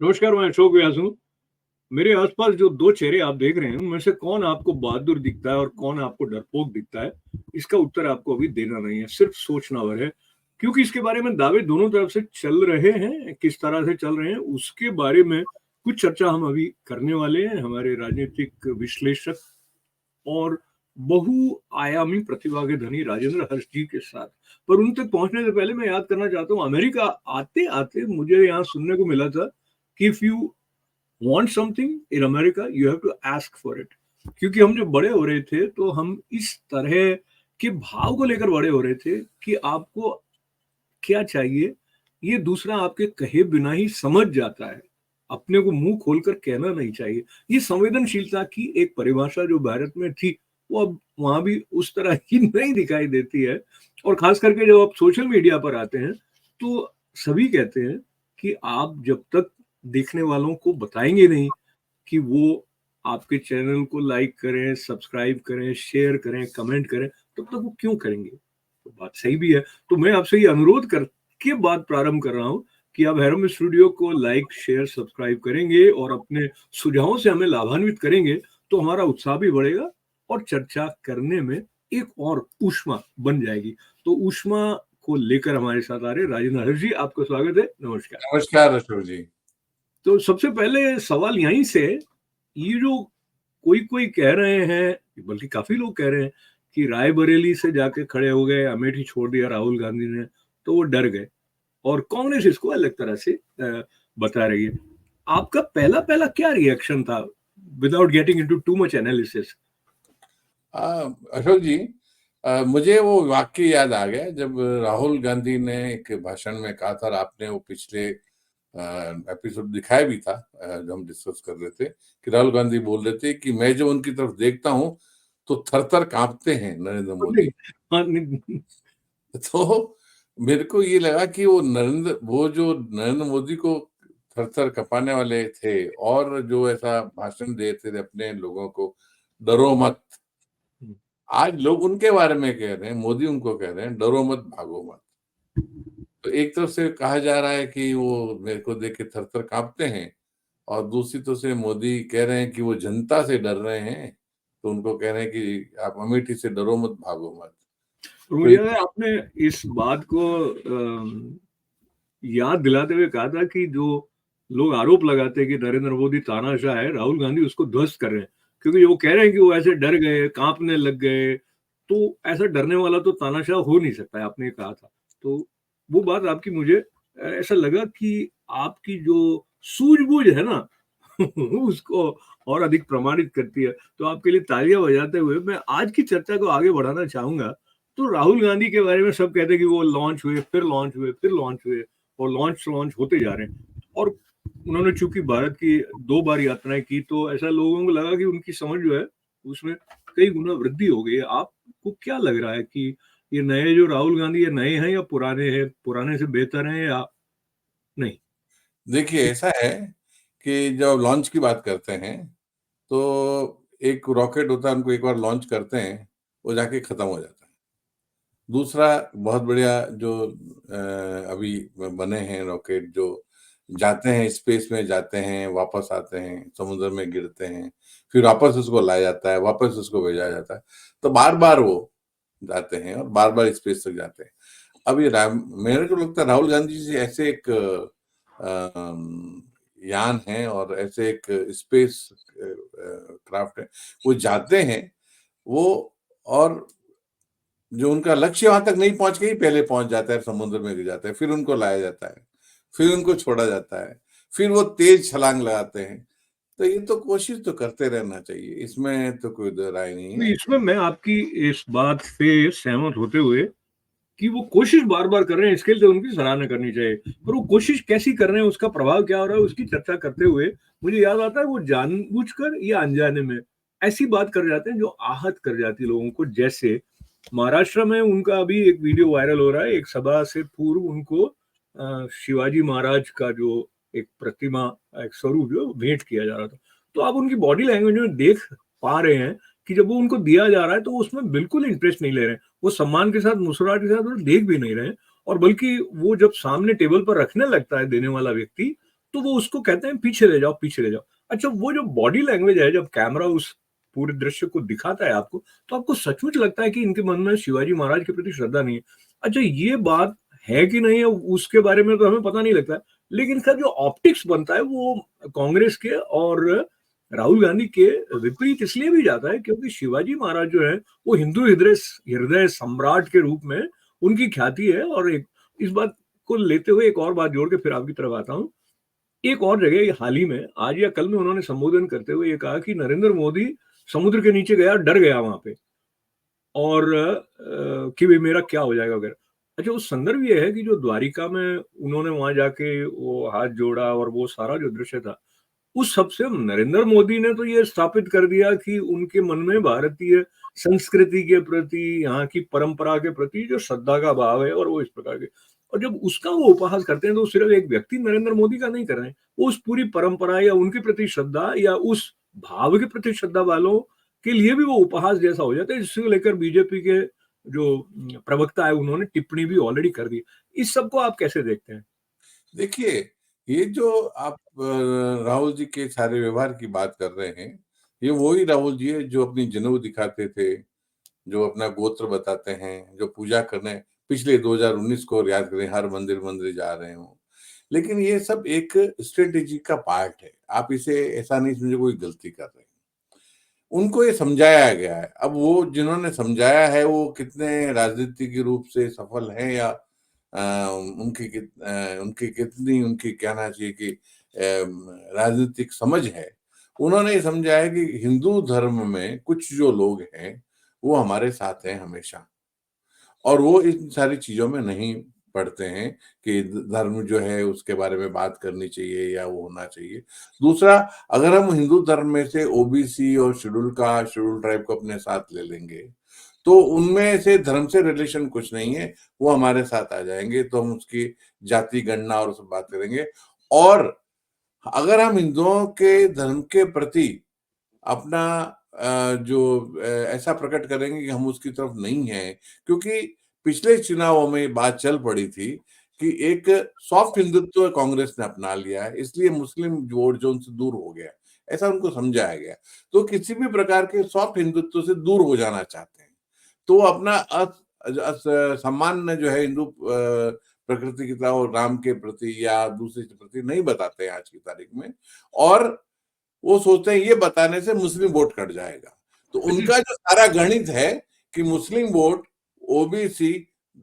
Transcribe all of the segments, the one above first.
नमस्कार, मैं अशोक व्यास हूँ। मेरे आसपास जो 2 चेहरे आप देख रहे हैं, उनमें से कौन आपको बहादुर दिखता है और कौन आपको डरपोक दिखता है, इसका उत्तर आपको अभी देना नहीं है, सिर्फ सोचना भर है। क्योंकि इसके बारे में दावे दोनों तरफ से चल रहे हैं, किस तरह से चल रहे हैं, उसके बारे में कुछ चर्चा हम अभी करने वाले हैं, हमारे राजनीतिक विश्लेषक और बहुआयामी प्रतिभा के धनी राजेंद्र हर्ष जी के साथ। पर उन तक पहुँचने से पहले मैं याद करना चाहता हूँ, अमेरिका आते-आते मुझे यहाँ सुनने को मिला था कि if you want something in America, you have to ask for it। क्योंकि हम जब बड़े हो रहे थे तो हम इस तरह के भाव को लेकर बड़े हो रहे थे कि आपको क्या चाहिए ये दूसरा आपके कहे बिना ही समझ जाता है, अपने को मुंह खोलकर कहना नहीं चाहिए। ये संवेदनशीलता की एक परिभाषा जो भारत में थी वो अब वहां भी उस तरह ही नहीं दिखाई देती है। और खास करके जब आप सोशल मीडिया पर आते हैं तो सभी कहते हैं कि आप जब तक देखने वालों को बताएंगे नहीं कि वो आपके चैनल को लाइक करें, सब्सक्राइब करें, शेयर करें, कमेंट करें, तब तक वो क्यों करेंगे? तो बात सही भी है। तो मैं आपसे ये अनुरोध करके बात प्रारंभ कर रहा हूँ कि आप हैरम स्टूडियो को लाइक, शेयर, सब्सक्राइब करेंगे और अपने सुझावों से हमें लाभान्वित करेंगे तो हमारा उत्साह भी बढ़ेगा और चर्चा करने में एक और ऊष्मा बन जाएगी। तो ऊष्मा को लेकर हमारे साथ आ रहे राजेंद्र हर्ष जी, आपका स्वागत है। नमस्कार। नमस्कार अशोक जी। तो सबसे पहले सवाल यहीं से, ये जो कोई कह रहे हैं, बल्कि काफी लोग कह रहे हैं कि रायबरेली से जाके खड़े हो गए, अमेठी छोड़ दिया राहुल गांधी ने, तो वो डर गए और कांग्रेस इसको अलग तरह से बता रही है। आपका पहला पहला क्या रिएक्शन था, without getting into too much analysis? Ashok ji, मुझे वो वाक्य याद आ गया जब राहुल गांधी ने एक भाषण में कहा था, और आपने वो पिछले एपिसोड दिखाया भी था जो हम डिस्कस कर रहे थे, कि राहुल गांधी बोल रहे थे कि मैं जब उनकी तरफ देखता हूं तो थर थर कांपते हैं नरेंद्र मोदी। तो मेरे को ये लगा कि वो जो नरेंद्र मोदी को थर थर कपाने वाले थे और जो ऐसा भाषण देते थे अपने लोगों को, डरो मत, आज लोग उनके बारे में कह रहे हैं, मोदी उनको कह रहे हैं डरो मत, भागो मत। तो एक तरफ से कहा जा रहा है कि वो मेरे को देख के थर थर कांपते हैं, और दूसरी तरफ से मोदी कह रहे हैं कि वो जनता से डर रहे हैं, तो उनको कह रहे हैं कि आप अमेठी से डरो मत, भागो मत। मुझे आपने इस बात को याद दिलाते हुए कहा था कि जो लोग आरोप लगाते हैं कि नरेंद्र मोदी तानाशाह है, राहुल गांधी उसको ध्वस्त कर रहे हैं, क्योंकि वो कह रहे हैं कि वो ऐसे डर गए, कांपने लग गए। तो ऐसा डरने वाला तो तानाशाह हो नहीं सकता है, आपने कहा था। तो वो बात आपकी मुझे ऐसा लगा कि आपकी जो सूझबूझ है ना उसको और अधिक प्रमाणित करती है। तो आपके लिए तालियां बजाते हुए मैं आज की चर्चा को आगे बढ़ाना चाहूंगा। तो राहुल गांधी के बारे में सब कहते हैं कि वो लॉन्च हुए, फिर लॉन्च हुए, फिर लॉन्च हुए और लॉन्च होते जा रहे हैं। और उन्होंने चूंकि भारत की 2 बार यात्राएं की, तो ऐसा लोगों को लगा कि उनकी समझ जो है उसमें कई गुना वृद्धि हो गई है। आपको क्या लग रहा है कि ये नए जो राहुल गांधी, ये नए हैं या पुराने हैं, पुराने से बेहतर हैं या नहीं? देखिए, ऐसा है कि जब लॉन्च की बात करते हैं तो एक रॉकेट होता है, उनको एक बार लॉन्च करते हैं, वो जाके खत्म हो जाता है। दूसरा बहुत बढ़िया जो अभी बने हैं रॉकेट, जो जाते हैं स्पेस में, जाते हैं, वापस आते हैं, समुद्र में गिरते हैं, फिर वापस उसको लाया जाता है, वापस उसको भेजा जाता है, तो बार बार वो जाते हैं और बार बार स्पेस तक जाते हैं। अब ये मेरे को लगता है राहुल गांधी जी ऐसे एक यान है और ऐसे एक स्पेस क्राफ्ट है, वो जाते हैं वो, और जो उनका लक्ष्य वहां तक नहीं पहुंच के ही पहले पहुंच जाता है, समुद्र में गिर जाता है, फिर उनको लाया जाता है, फिर उनको छोड़ा जाता है, फिर वो तेज छलांग लगाते हैं। तो ये तो कोशिश तो करते रहना चाहिए, इसमें तो कोई दो राय नहीं तो है। इसमें मैं आपकी इस बात से सहमत होते हुए कि वो कोशिश बार-बार कर रहे हैं, इसके लिए तो उनकी सराहना करनी चाहिए। पर वो कोशिश कैसी कर रहे हैं, उसका प्रभाव क्या हो रहा है, उसकी चर्चा करते हुए मुझे याद आता है वो जानबूझकर या अनजाने में ऐसी बात कर जाते हैं जो आहत कर जाती है लोगों को। जैसे महाराष्ट्र में उनका अभी एक वीडियो वायरल हो रहा है, एक सभा से पूर्व उनको शिवाजी महाराज का जो एक प्रतिमा, एक स्वरूप जो भेंट किया जा रहा था। तो आप उनकी बॉडी लैंग्वेज में देख पा रहे हैं कि जब वो उनको दिया जा रहा है तो उसमें बिल्कुल इंटरेस्ट नहीं ले रहे हैं। वो सम्मान के साथ, मुस्कुराहट के साथ वो देख भी नहीं रहे हैं। और बल्कि वो जब सामने टेबल पर रखने लगता है देने वाला व्यक्ति, तो वो उसको कहते हैं पीछे ले जाओ, पीछे ले जाओ। अच्छा, वो जो बॉडी लैंग्वेज है जब कैमरा उस पूरे दृश्य को दिखाता है आपको, तो आपको सचमुच लगता है कि इनके मन में शिवाजी महाराज के प्रति श्रद्धा नहीं है। अच्छा, ये बात है कि नहीं है उसके बारे में तो हमें पता नहीं लगता है। लेकिन इसका जो ऑप्टिक्स बनता है वो कांग्रेस के और राहुल गांधी के विपरीत इसलिए भी जाता है क्योंकि शिवाजी महाराज जो है वो हिंदू हृदय हृदय सम्राट के रूप में उनकी ख्याति है। और एक इस बात को लेते हुए एक और बात जोड़ के फिर आपकी तरफ आता हूँ। एक और जगह ये हाल ही में आज या कल में उन्होंने संबोधन करते हुए ये कहा कि नरेंद्र मोदी समुद्र के नीचे गया, डर गया वहां पे, और कि भाई मेरा क्या हो जाएगा वगैरह। अच्छा, उस संदर्भ ये है कि जो द्वारिका में उन्होंने वहां जाके वो हाथ जोड़ा और वो सारा जो दृश्य था, उस सबसे नरेंद्र मोदी ने तो ये स्थापित कर दिया कि उनके मन में भारतीय संस्कृति के प्रति, यहाँ की परंपरा के प्रति जो श्रद्धा का भाव है और वो इस प्रकार के। और जब उसका वो उपहास करते हैं तो सिर्फ एक व्यक्ति नरेंद्र मोदी का नहीं कर रहे हैं, वो उस पूरी परंपरा या उनके प्रति श्रद्धा या उस भाव के प्रति श्रद्धा वालों के लिए भी वो उपहास जैसा हो जाता है, जिसको लेकर बीजेपी के जो प्रवक्ता है उन्होंने टिप्पणी भी ऑलरेडी कर दी। इस सबको आप कैसे देखते हैं? देखिए, ये जो आप राहुल जी के सारे व्यवहार की बात कर रहे हैं, ये वही राहुल जी है जो अपनी जनेऊ दिखाते थे, जो अपना गोत्र बताते हैं, जो पूजा करने पिछले 2019 को याद करें, हर मंदिर-मंदिर जा रहे हों। लेकिन ये सब एक स्ट्रैटेजी का पार्ट है। आप इसे ऐसा नहीं समझिए कोई गलती कर रहे हैं। उनको ये समझाया गया है। अब वो जिन्होंने समझाया है वो कितने राजनीतिक रूप से सफल हैं या उनकी कितनी उनकी कहना चाहिए कि राजनीतिक समझ है। उन्होंने ये समझा है कि हिंदू धर्म में कुछ जो लोग हैं, वो हमारे साथ हैं हमेशा। और वो इन सारी चीज़ों में नहीं पड़ते हैं कि धर्म जो है उसके बारे में बात करनी चाहिए या वो होना चाहिए। दूसरा, अगर हम हिंदू धर्म में से ओबीसी और शेड्यूल ट्राइब को अपने साथ ले लेंगे, तो उनमें से धर्म से रिलेशन कुछ नहीं है, वो हमारे साथ आ जाएँगे, तो हम उसकी जाति गणना और सब बात करेंगे। और अगर हम हिंदुओं के धर्म के प्रति अपना जो ऐसा प्रकट करेंगे कि हम उसकी तरफ नहीं हैं, क्योंकि पिछले चुनावों में ये बात चल पड़ी थी कि एक सॉफ्ट हिंदुत्व कांग्रेस ने अपना लिया है, इसलिए मुस्लिम वोट जो उनसे दूर हो गया, ऐसा उनको समझाया गया। तो किसी भी प्रकार के सॉफ्ट हिंदुत्व से दूर हो जाना चाहते हैं। तो वो अपना सम्मान जो है हिंदू प्रकृति की तरह और राम के प्रति या दूसरे के प्रति नहीं बताते हैं आज की तारीख में। और वो सोचते हैं ये बताने से मुस्लिम वोट कट जाएगा। तो अच्छा, उनका जो सारा गणित है कि मुस्लिम वोट, ओबीसी,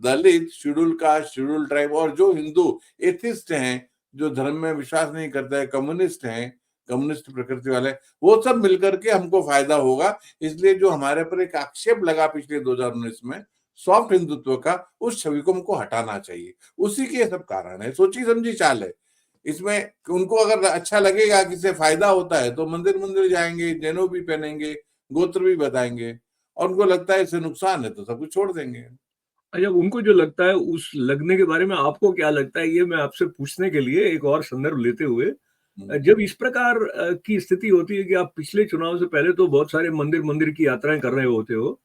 दलित, शेड्यूल कास्ट, शेड्यूल ट्राइब और जो हिंदू एथिस्ट हैं, जो धर्म में विश्वास नहीं करते हैं, कम्युनिस्ट हैं, कम्युनिस्ट प्रकृति वाले, वो सब मिलकर के हमको फायदा होगा। इसलिए जो हमारे पर एक आक्षेप लगा पिछले 2019 में सॉफ्ट हिंदुत्व का, उस छवि को हमको हटाना चाहिए। उसी के ये सब कारण है, सोची-समझी चाल है। इसमें उनको अगर अच्छा लगेगा कि इससे फायदा होता है तो मंदिर-मंदिर जाएँगे, जनेऊ भी पहनेंगे, गोत्र भी बताएँगे और उनको लगता है इससे नुकसान है तो सब कुछ छोड़ देंगे। अच्छा, उनको जो लगता है उस लगने के बारे में आपको क्या लगता है, ये मैं आपसे पूछने के लिए एक और संदर्भ लेते हुए, हुँ। जब इस प्रकार की स्थिति होती है कि आप पिछले चुनाव से पहले तो बहुत सारे मंदिर-मंदिर की यात्राएँ कर रहे होते हो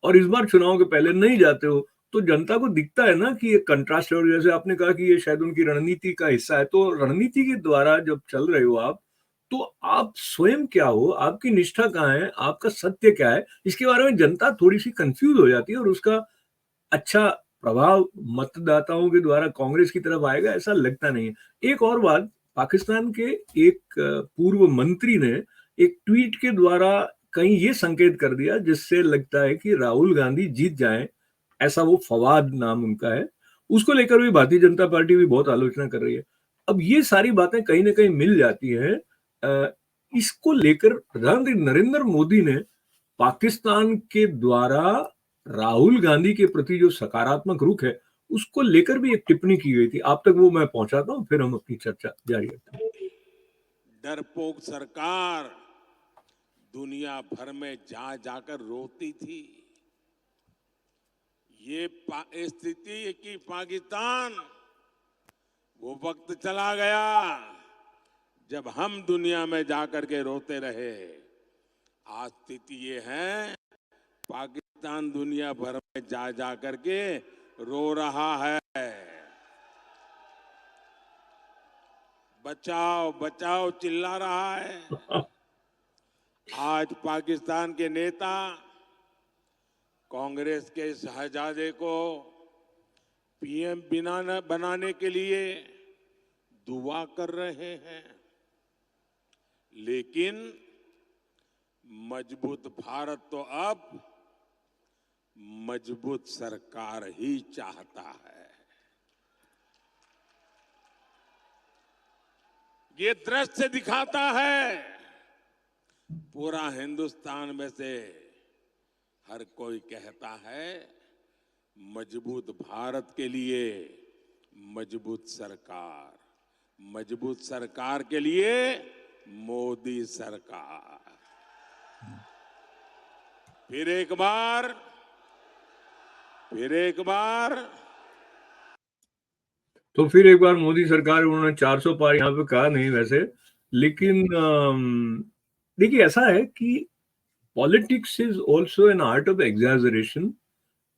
और इस बार चुनाव के पहले नहीं जाते हो, तो जनता को दिखता है ना कि ये कंट्रास्ट है। और जैसे आपने कहा कि ये शायद उनकी रणनीति का हिस्सा है, तो रणनीति के द्वारा जब चल रहे हो आप, तो आप स्वयं क्या हो? आपकी निष्ठा कहाँ है? आपका सत्य क्या है? इसके बारे में जनता थोड़ी-सी कन्फ्यूज़ हो जाती है और उसका अच्छा प्रभाव मतदाताओं के द्वारा कांग्रेस की तरफ आएगा ऐसा लगता नहीं है। एक और बात, पाकिस्तान के एक पूर्व मंत्री ने एक ट्वीट के द्वारा कहीं ये संकेत कर दिया जिससे लगता है कि राहुल गांधी जीत जाएँ, ऐसा वो फवाद नाम उनका है। उसको लेकर भी भारतीय जनता पार्टी भी बहुत आलोचना कर रही है। अब ये सारी बातें कहीं न कहीं मिल जाती हैं। इसको लेकर प्रधानमंत्री नरेंद्र मोदी ने पाकिस्तान के द्वारा राहुल गांधी के प्रति जो सकारात्मक रुख है, उसको लेकर भी एक टिप्पणी की गई थी। आप तक वो मैं पहुँचाता हूँ, फिर हम अपनी चर्चा जारी रखते हैं। डरपोक सरकार दुनिया भर में जा जाकर रोती थी। स्थिति कि पाकिस्तान वो वक्त चला गया जब हम दुनिया में जाकर के रोते रहे। आज स्थिति ये है, पाकिस्तान दुनिया भर में जा जा करके रो रहा है। बचाओ बचाओ चिल्ला रहा है। आज पाकिस्तान के नेता कांग्रेस के शहजादे को पीएम बनाने के लिए दुआ कर रहे हैं, लेकिन मजबूत भारत तो अब मजबूत सरकार ही चाहता है। ये दृश्य दिखाता है पूरा हिंदुस्तान में से हर कोई कहता है मजबूत भारत के लिए मजबूत सरकार के लिए मोदी सरकार। फिर एक बार तो फिर एक बार मोदी सरकार, उन्होंने 400 पार यहाँ पे कहा नहीं वैसे, लेकिन देखिए ऐसा है कि politics is also an art of exaggeration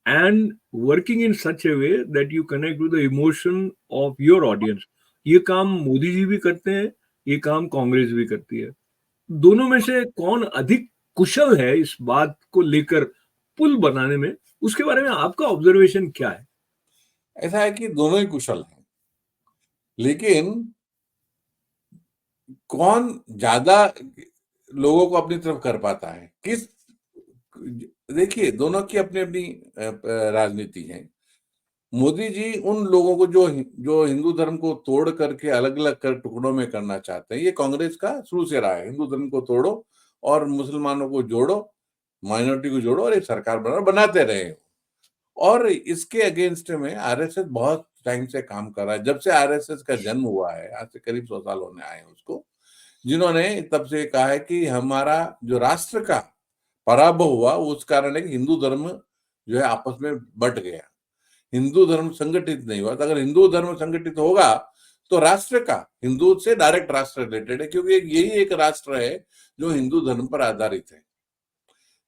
and working in such a way that you connect with the emotion of your audience. ये काम मोदी जी भी करते हैं, ये काम कांग्रेस भी करती है। दोनों में से कौन अधिक कुशल है इस बात को लेकर पुल बनाने में, उसके बारे में आपका ऑब्जर्वेशन क्या है? ऐसा है कि दोनों ही कुशल हैं, लेकिन कौन ज्यादा लोगों को अपनी तरफ कर पाता है, किस, देखिए दोनों की अपनी अपनी राजनीति है। मोदी जी उन लोगों को जो हिंदू धर्म को तोड़ करके अलग अलग कर टुकड़ों में करना चाहते हैं, ये कांग्रेस का शुरू से रहा है। हिंदू धर्म को तोड़ो और मुसलमानों को जोड़ो, माइनॉरिटी को जोड़ो और एक सरकार बनाते रहे। और इसके अगेंस्ट में आरएसएस बहुत टाइम से काम कर रहा है। जब से आरएसएस का जन्म हुआ है, आज से करीब 100 साल होने आए हैं उसको, जिन्होंने तब से कहा है कि हमारा जो राष्ट्र का पराभव हुआ उस कारण है कि हिंदू धर्म जो है आपस में बट गया, हिंदू धर्म संगठित नहीं हुआ। तो अगर हिंदू धर्म संगठित होगा तो राष्ट्र का, हिंदू से डायरेक्ट राष्ट्र रिलेटेड है, क्योंकि यही एक राष्ट्र है जो हिंदू धर्म पर आधारित है,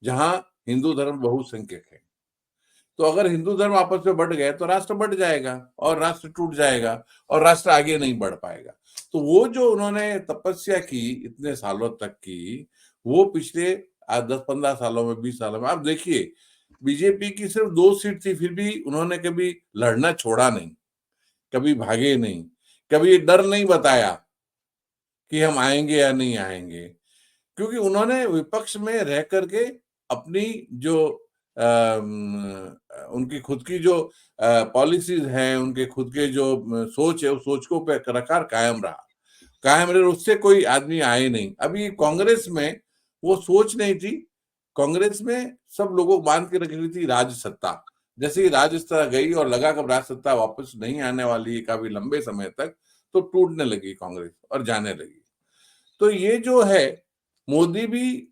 जहां हिंदू धर्म बहुसंख्यक है। तो अगर हिंदू धर्म आपस में बढ़ गए तो राष्ट्र बढ़ जाएगा और राष्ट्र टूट जाएगा और राष्ट्र आगे नहीं बढ़ पाएगा। तो वो जो उन्होंने तपस्या की इतने सालों तक की, वो पिछले 10-15 सालों में, 20 सालों में, आप देखिए बीजेपी की सिर्फ 2 सीट थी, फिर भी उन्होंने कभी लड़ना छोड़ा नहीं, कभी भागे नहीं, कभी डर नहीं बताया कि हम आएंगे या नहीं आएंगे, क्योंकि उन्होंने विपक्ष में रह करके अपनी जो उनकी खुद की जो पॉलिसीज हैं, उनके खुद के जो सोच है, उस सोच को रखा कायम रहे, उससे कोई आदमी आए नहीं। अभी कांग्रेस में वो सोच नहीं थी, कांग्रेस में सब लोगों बांध के रखी हुई थी राज सत्ता। जैसे ही राज सत्ता गई और लगा कि राज सत्ता वापस नहीं आने वाली है काफी लंबे समय तक, तो टूटने लगी कांग्रेस और जाने लगी। तो ये जो है, मोदी भी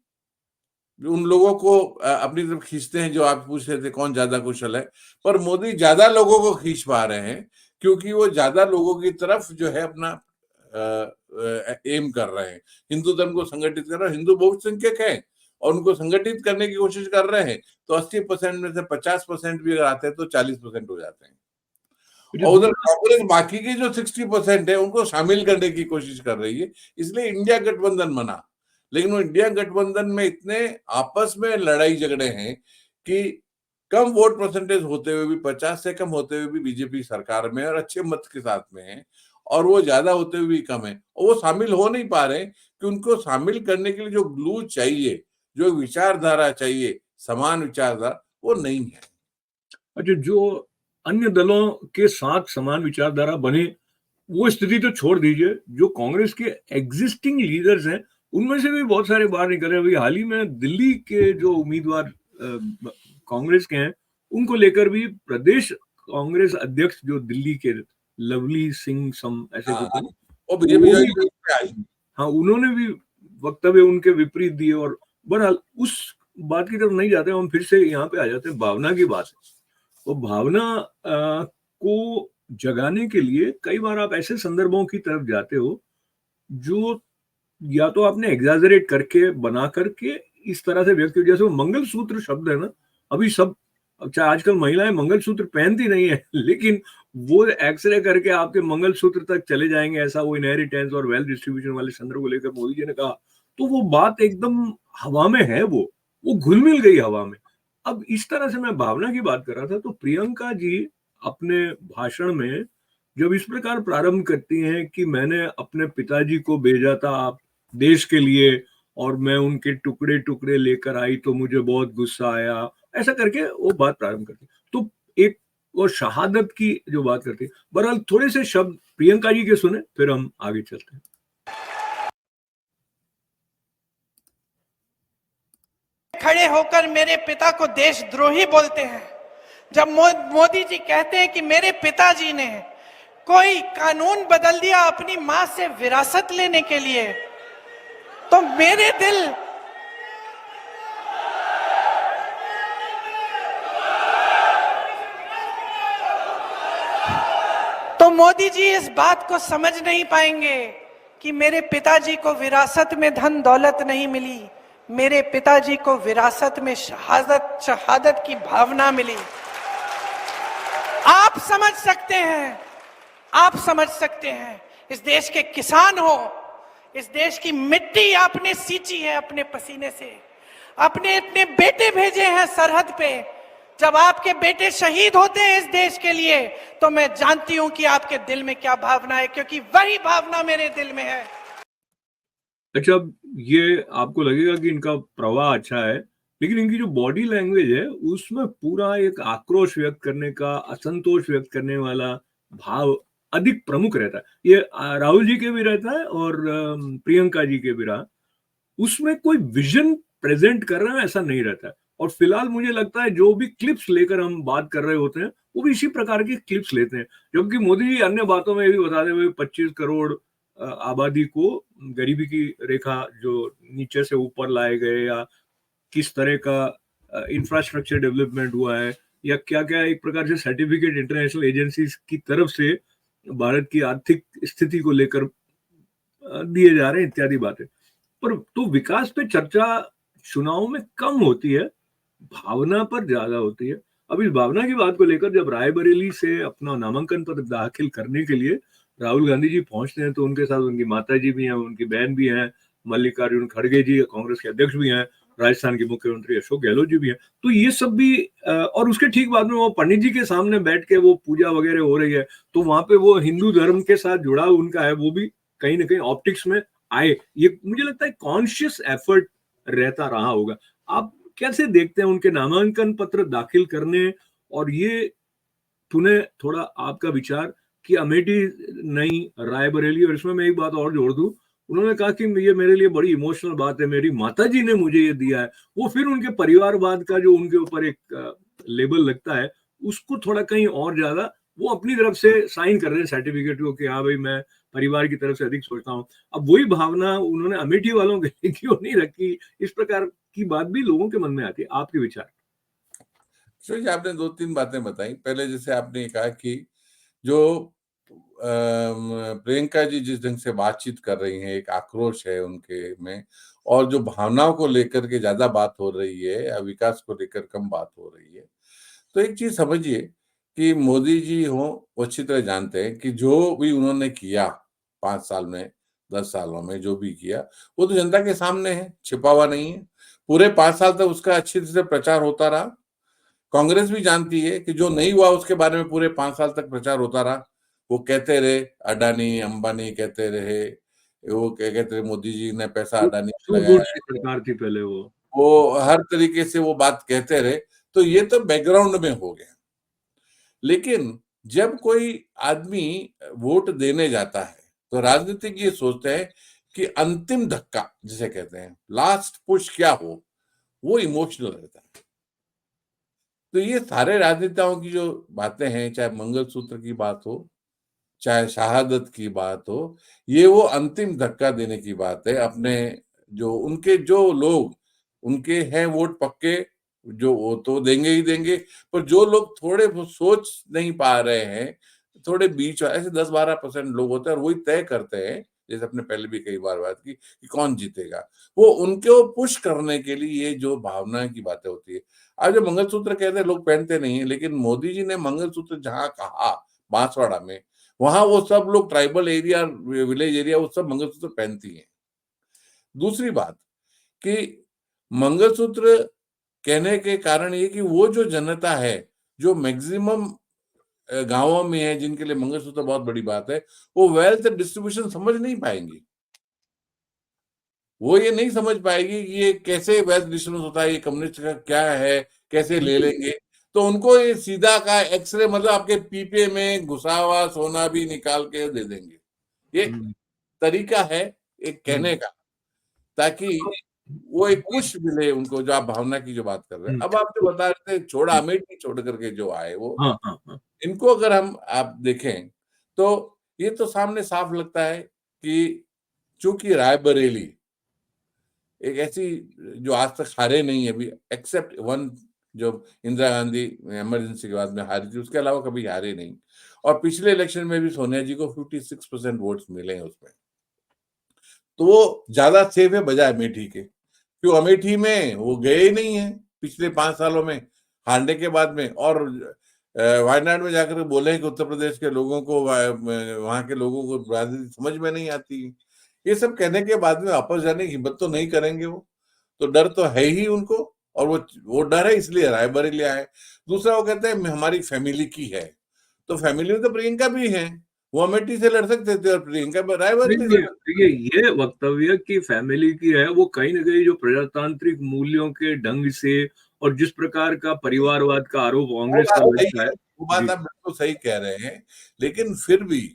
उन लोगों को अपनी तरफ खींचते हैं, जो आप पूछ रहे थे कौन ज्यादा कुशल है, पर मोदी ज्यादा लोगों को खींच पा रहे हैं, क्योंकि वो ज्यादा लोगों की तरफ जो है अपना एम कर रहे हैं, हिंदू धर्म को संगठित कर रहे हैं। हिंदू बहुसंख्यक है और उनको संगठित करने की कोशिश कर रहे हैं, तो 80% में से 50% भी अगर आते हैं तो 40% हो जाते हैं। और उधर कांग्रेस बाकी की जो 60% है उनको शामिल करने की कोशिश कर रही है, इसलिए इंडिया गठबंधन बना। लेकिन वो इंडिया गठबंधन में इतने आपस में लड़ाई झगड़े हैं कि कम वोट परसेंटेज होते हुए भी, 50 से कम होते हुए भी बीजेपी सरकार में और अच्छे मत के साथ में है, और वो ज्यादा होते हुए भी कम है, और वो शामिल हो नहीं पा रहे कि उनको शामिल करने के लिए जो ग्लू चाहिए, जो विचारधारा चाहिए, समान विचारधारा, वो नहीं है। अच्छा, जो अन्य दलों के साथ समान विचारधारा बने, वो स्थिति तो छोड़ दीजिए, जो कांग्रेस के एग्जिस्टिंग लीडर्स हैं उनमें से भी बहुत सारे बाहर निकले। अभी हाल ही में दिल्ली के जो उम्मीदवार कांग्रेस के हैं, उनको लेकर भी प्रदेश कांग्रेस अध्यक्ष जो दिल्ली के लवली सिंह सम ऐसे कुछ, हाँ, उन्होंने भी वक्तव्य उनके विपरीत दिए। और बहरहाल उस बात की तरफ नहीं जाते, हम फिर से यहाँ पे आ जाते हैं भावना की बात है। तो भावना को जगाने के लिए कई बार आप ऐसे संदर्भों की तरफ जाते हो जो या तो आपने एग्जैजरेट करके बना करके इस तरह से व्यक्त किया, जैसे वो मंगलसूत्र शब्द है ना, अभी सब अब चाहे आजकल महिलाएं मंगलसूत्र पहनती नहीं है, लेकिन वो एक्सरे करके आपके मंगलसूत्र तक चले जाएंगे, ऐसा वो इनहेरिटेंस और वेल्थ डिस्ट्रीब्यूशन वाले संदर्भ को लेकर मोदी जी ने कहा। तो वो बात एकदम हवा में है, वो घुल मिल गई हवा में। अब इस तरह से मैं भावना की बात कर रहा था, तो प्रियंका जी अपने भाषण में जब इस प्रकार प्रारंभ करती हैं कि मैंने अपने पिताजी को भेजा था आप देश के लिए और मैं उनके टुकड़े टुकड़े लेकर आई तो मुझे बहुत गुस्सा आया, ऐसा करके वो बात प्रारंभ करती। तो एक वो शहादत की जो बात करती है, बहरहाल थोड़े से शब्द प्रियंका जी के सुने, फिर हम आगे चलते हैं। खड़े होकर मेरे पिता को देशद्रोही बोलते हैं। जब मोदी जी कहते हैं कि मेरे पिताजी ने कोई कानून बदल दिया अपनी मां से विरासत लेने के लिए, तो मेरे दिल तो मोदी जी इस बात को समझ नहीं पाएंगे कि मेरे पिताजी को विरासत में धन दौलत नहीं मिली, मेरे पिताजी को विरासत में शहादत की भावना मिली। आप समझ सकते हैं, आप समझ सकते हैं, इस देश के किसान हो, इस देश की मिट्टी आपने सींची है अपने पसीने से, अपने इतने बेटे भेजे हैं सरहद पे। जब आपके बेटे शहीद होते हैं इस देश के लिए, तो मैं जानती हूं कि आपके दिल में क्या भावना है, क्योंकि वही भावना मेरे दिल में है। अच्छा, ये आपको लगेगा कि इनका प्रवाह अच्छा है, लेकिन इनकी जो बॉडी लैंग्वेज है उसमें पूरा एक आक्रोश व्यक्त करने का, असंतोष व्यक्त करने वाला भाव अधिक प्रमुख रहता है। ये राहुल जी के भी रहता है और प्रियंका जी के भी रहा। उसमें कोई विजन प्रेजेंट कर रहे हैं ऐसा नहीं रहता है। और फिलहाल मुझे लगता है जो भी क्लिप्स लेकर हम बात कर रहे होते हैं वो भी इसी प्रकार की क्लिप्स लेते हैं, जबकि मोदी जी अन्य बातों में भी बताते हुए 25 करोड़ आबादी को गरीबी की रेखा जो नीचे से ऊपर लाए गए, या किस तरह का इंफ्रास्ट्रक्चर डेवलपमेंट हुआ है, या क्या क्या एक प्रकार से सर्टिफिकेट इंटरनेशनल एजेंसीज की तरफ से भारत की आर्थिक स्थिति को लेकर दिए जा रहे हैं, इत्यादि बातें। पर तो विकास पे चर्चा चुनाव में कम होती है, भावना पर ज्यादा होती है। अब इस भावना की बात को लेकर जब रायबरेली से अपना नामांकन पत्र दाखिल करने के लिए राहुल गांधी जी पहुंचते हैं, तो उनके साथ उनकी माता जी भी हैं, उनकी बहन भी हैं, मल्लिकार्जुन खड़गे जी कांग्रेस के अध्यक्ष भी हैं, राजस्थान के मुख्यमंत्री अशोक गहलोत जी भी हैं। तो ये सब भी और उसके ठीक बाद में वो पंडित जी के सामने बैठ के वो पूजा वगैरह हो रही है, तो वहां पे वो हिंदू धर्म के साथ जुड़ा उनका है, वो भी कहीं ना कहीं ऑप्टिक्स में आए। ये मुझे लगता है कॉन्शियस एफर्ट रहता रहा होगा। आप कैसे देखते हैं उनके नामांकन पत्र दाखिल करने, और ये पुनः थोड़ा आपका विचार कि अमेठी नहीं रायबरेली। और इसमें मैं एक बात और जोड़ दूं, उन्होंने कहा कि ये मेरे लिए बड़ी इमोशनल बात है, मेरी माताजी ने मुझे ये दिया है। वो फिर उनके परिवारवाद का जो उनके ऊपर एक लेबल लगता है, उसको थोड़ा कहीं और ज्यादा वो अपनी तरफ से साइन कर रहे हैं सर्टिफिकेट को कि हाँ भाई मैं परिवार की तरफ से अधिक सोचता हूँ। अब वही भावना उन्होंने अमेठी वालों के लिए क्यों नहीं रखी, इस प्रकार की बात भी लोगों के मन में आती है। आपके विचार? आपने 2-3 बातें बताई। पहले जैसे आपने कहा कि जो प्रियंका जी जिस ढंग से बातचीत कर रही हैं, एक आक्रोश है उनके में, और जो भावनाओं को लेकर के ज्यादा बात हो रही है या विकास को लेकर कम बात हो रही है। तो एक चीज समझिए कि मोदी जी हो, वो अच्छी तरह जानते हैं कि जो भी उन्होंने किया 5 साल में, 10 सालों में जो भी किया, वो तो जनता के सामने है, छिपा हुआ नहीं है। पूरे 5 साल तक उसका अच्छी तरह से प्रचार होता रहा। कांग्रेस भी जानती है कि जो नहीं हुआ उसके बारे में पूरे 5 साल तक प्रचार होता रहा। वो कहते रहे, अडानी अंबानी कहते रहे, वो क्या कहते रहे, मोदी जी ने पैसा अडानी में लगाया दूरदर्शी सरकार थी पहले वो हर तरीके से वो बात कहते रहे। तो ये तो बैकग्राउंड में हो गया। लेकिन जब कोई आदमी वोट देने जाता है तो राजनीतिक ये सोचते हैं कि अंतिम धक्का जिसे कहते हैं, लास्ट पुश क्या हो, वो इमोशनल रहता है। तो ये सारे राजनेताओं की जो बातें हैं, चाहे मंगलसूत्र की बात हो, चाहे शहादत की बात हो, ये वो अंतिम धक्का देने की बात है। अपने जो उनके जो लोग उनके हैं वोट पक्के, जो वो तो देंगे ही देंगे, पर जो लोग थोड़े सोच नहीं पा रहे हैं, थोड़े बीच ऐसे 10-12% लोग होते हैं और वही तय करते हैं जैसे अपने पहले भी कई बार बात की कि कौन जीतेगा, वो उनको पुश करने के लिए ये जो भावना की बातें होती है। आज जो मंगलसूत्र कहते हैं लोग पहनते नहीं है, लेकिन मोदी जी ने मंगलसूत्र जहां कहा बांसवाड़ा में, वहां वो सब लोग ट्राइबल एरिया, विलेज एरिया, वो सब मंगलसूत्र पहनती हैं। दूसरी बात कि मंगलसूत्र कहने के कारण ये कि वो जो जनता है जो मैक्सिमम गांवों में है, जिनके लिए मंगलसूत्र बहुत बड़ी बात है, वो वेल्थ डिस्ट्रीब्यूशन समझ नहीं पाएंगी। वो ये नहीं समझ पाएगी कि ये कैसे वेल्थ डिस्ट्रीब्यूशन होता है, ये कम्युनिस्ट का क्या है, कैसे ले लेंगे। तो उनको ये सीधा का एक्सरे, मतलब आपके पीपे में घुसा हुआ सोना भी निकाल के दे देंगे। ये तरीका है एक कहने का, ताकि वो एक पुश मिले उनको, जो आप भावना की जो बात कर रहे हैं। अब आप जो बता रहे थे छोड़ा, अमेठी छोड़ करके जो आए वो, इनको अगर हम आप देखें तो ये तो सामने साफ लगता है कि चूंकि रायबरेली एक ऐसी जो आज तक हारे नहीं है अभी, एक्सेप्ट वन जो इंदिरा गांधी इमरजेंसी के बाद में हारी थी, उसके अलावा कभी हारे नहीं। और पिछले इलेक्शन में भी सोनिया जी को 56% वोट्स मिले हैं उसमें, तो वो ज्यादा सेफ है बजाय अमेठी के। क्यों अमेठी में वो गए ही नहीं है पिछले 5 सालों में हारने के बाद में, और वायनाड में जाकर बोले कि उत्तर प्रदेश के लोगों को, वहां के लोगों को राजनीति समझ में नहीं आती। ये सब कहने के बाद में वापस जाने की हिम्मत तो नहीं करेंगे वो, तो डर तो है ही उनको, और वो डर है इसलिए रायबरेली आए। दूसरा वो कहते हैं हमारी फैमिली की है, तो फैमिली में तो प्रियंका भी है, वो अमेठी से लड़ सकते थे और प्रियंका रायबरेली से। ये वक्तव्य की फैमिली की है, वो कहीं ना कहीं जो प्रजातांत्रिक मूल्यों के ढंग से और जिस प्रकार का परिवारवाद का आरोप कांग्रेस का लगता है, वो बात आप बिल्कुल सही कह रहे हैं। लेकिन फिर भी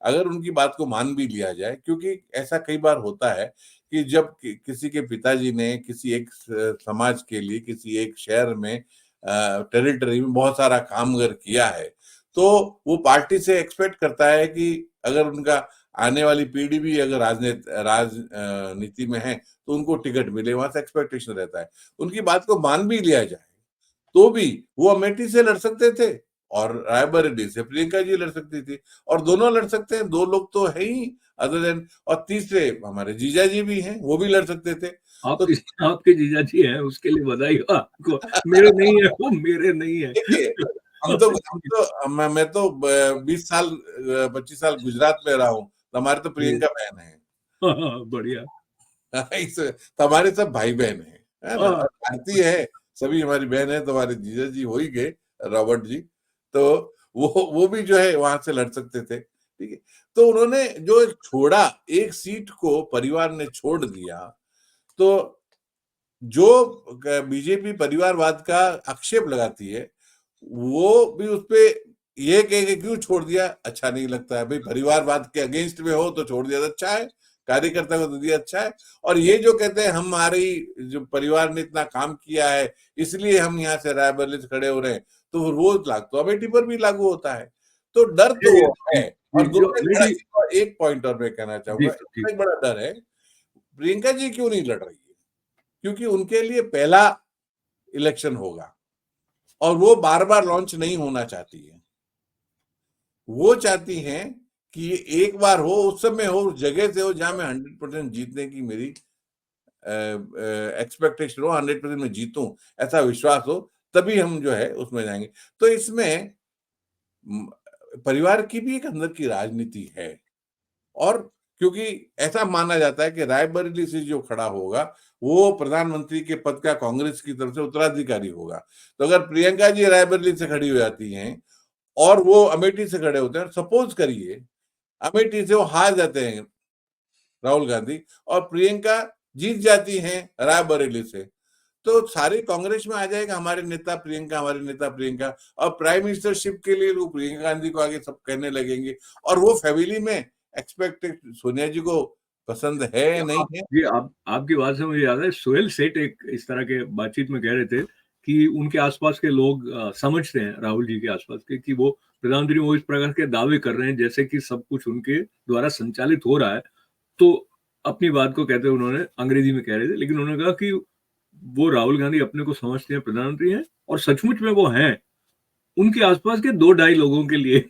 अगर उनकी बात को मान भी लिया जाए, क्योंकि ऐसा कई बार होता है कि जब किसी के पिताजी ने किसी एक समाज के लिए किसी एक शहर में टेरिटरी में बहुत सारा काम अगर किया है, तो वो पार्टी से एक्सपेक्ट करता है कि अगर उनका आने वाली पीढ़ी भी अगर राजनीति में है तो उनको टिकट मिले, वहां से एक्सपेक्टेशन रहता है। उनकी बात को मान भी लिया जाए तो भी वो अमेठी से लड़ सकते थे और रायबरेली से प्रियंका जी लड़ सकती थी, और दोनों लड़ सकते हैं, 2 लोग तो है ही अदर देन, और तीसरे हमारे जीजा जी भी हैं, वो भी लड़ सकते थे। आपके जीजा जी हैं, उसके लिए बधाई हो आपको। मेरे नहीं है वो, मेरे नहीं है। मैं तो 20 साल 25 साल गुजरात में रहा हूँ, तो हमारे तो प्रियंका बहन है। बढ़िया। हमारे सब भाई बहन है ना, भारतीय है, सभी हमारी बहन है। तो हमारे जीजा जी हो ही गए रॉबर्ट जी, तो वो भी जो है वहां से लड़ सकते थे, ठीक है। तो उन्होंने जो छोड़ा, एक सीट को परिवार ने छोड़ दिया, तो जो बीजेपी परिवारवाद का आक्षेप लगाती है वो भी उस पे ये कहे कि क्यों छोड़ दिया, अच्छा नहीं लगता है भाई। परिवारवाद के अगेंस्ट में हो तो छोड़ दिया तो अच्छा है, कार्यकर्ता को तो दिया अच्छा है। और ये जो कहते हैं हमारी जो परिवार ने इतना काम किया है इसलिए हम यहाँ से रायबरेली से खड़े हो रहे हैं, तो वो लागू तो अमेठी पर भी लागू होता है। तो डर तो है। और एक पॉइंट और मैं कहना चाहूंगा, एक बड़ा डर है, प्रियंका जी क्यों नहीं लड़ रही है? क्योंकि उनके लिए पहला इलेक्शन होगा और वो बार बार लॉन्च नहीं होना चाहती है। वो चाहती हैं कि एक बार हो, उस समय हो, उस जगह से हो जहां मैं 100% जीतने की मेरी एक्सपेक्टेशन हो, 100% में जीतूं, ऐसा विश्वास हो, तभी हम जो है उसमें जाएंगे। तो इसमें परिवार की भी एक अंदर की राजनीति है, और क्योंकि ऐसा माना जाता है कि रायबरेली से जो खड़ा होगा वो प्रधानमंत्री के पद का कांग्रेस की तरफ से उत्तराधिकारी होगा। तो अगर प्रियंका जी रायबरेली से खड़ी हो जाती हैं और वो अमेठी से खड़े होते हैं, सपोज करिए अमेठी से वो हार जाते हैं राहुल गांधी और प्रियंका जीत जाती हैं रायबरेली से, तो सारे कांग्रेस में आ जाएगा हमारे नेता प्रियंका, हमारे नेता प्रियंका। और प्राइम मिनिस्टरशिप के लिए लोग प्रियंका गांधी को आगे सब कहने लगेंगे, और वो फैमिली में एक्सपेक्टेड सोनिया जी को पसंद है नहीं है। जी, आपकी बात से मुझे याद है, सोहेल सेठ एक इस तरह के बातचीत में कह रहे थे कि उनके आसपास के लोग समझते हैं राहुल जी के आसपास के कि वो प्रधानमंत्री वो इस प्रकार के दावे कर रहे हैं जैसे कि सब कुछ उनके द्वारा संचालित हो रहा है। तो अपनी बात को कहते हुए उन्होंने अंग्रेजी में कह रहे थे, लेकिन उन्होंने कहा कि वो राहुल गांधी अपने को समझते हैं प्रधानमंत्री हैं और सचमुच में वो हैं उनके आसपास के 2-2.5 लोगों के लिए।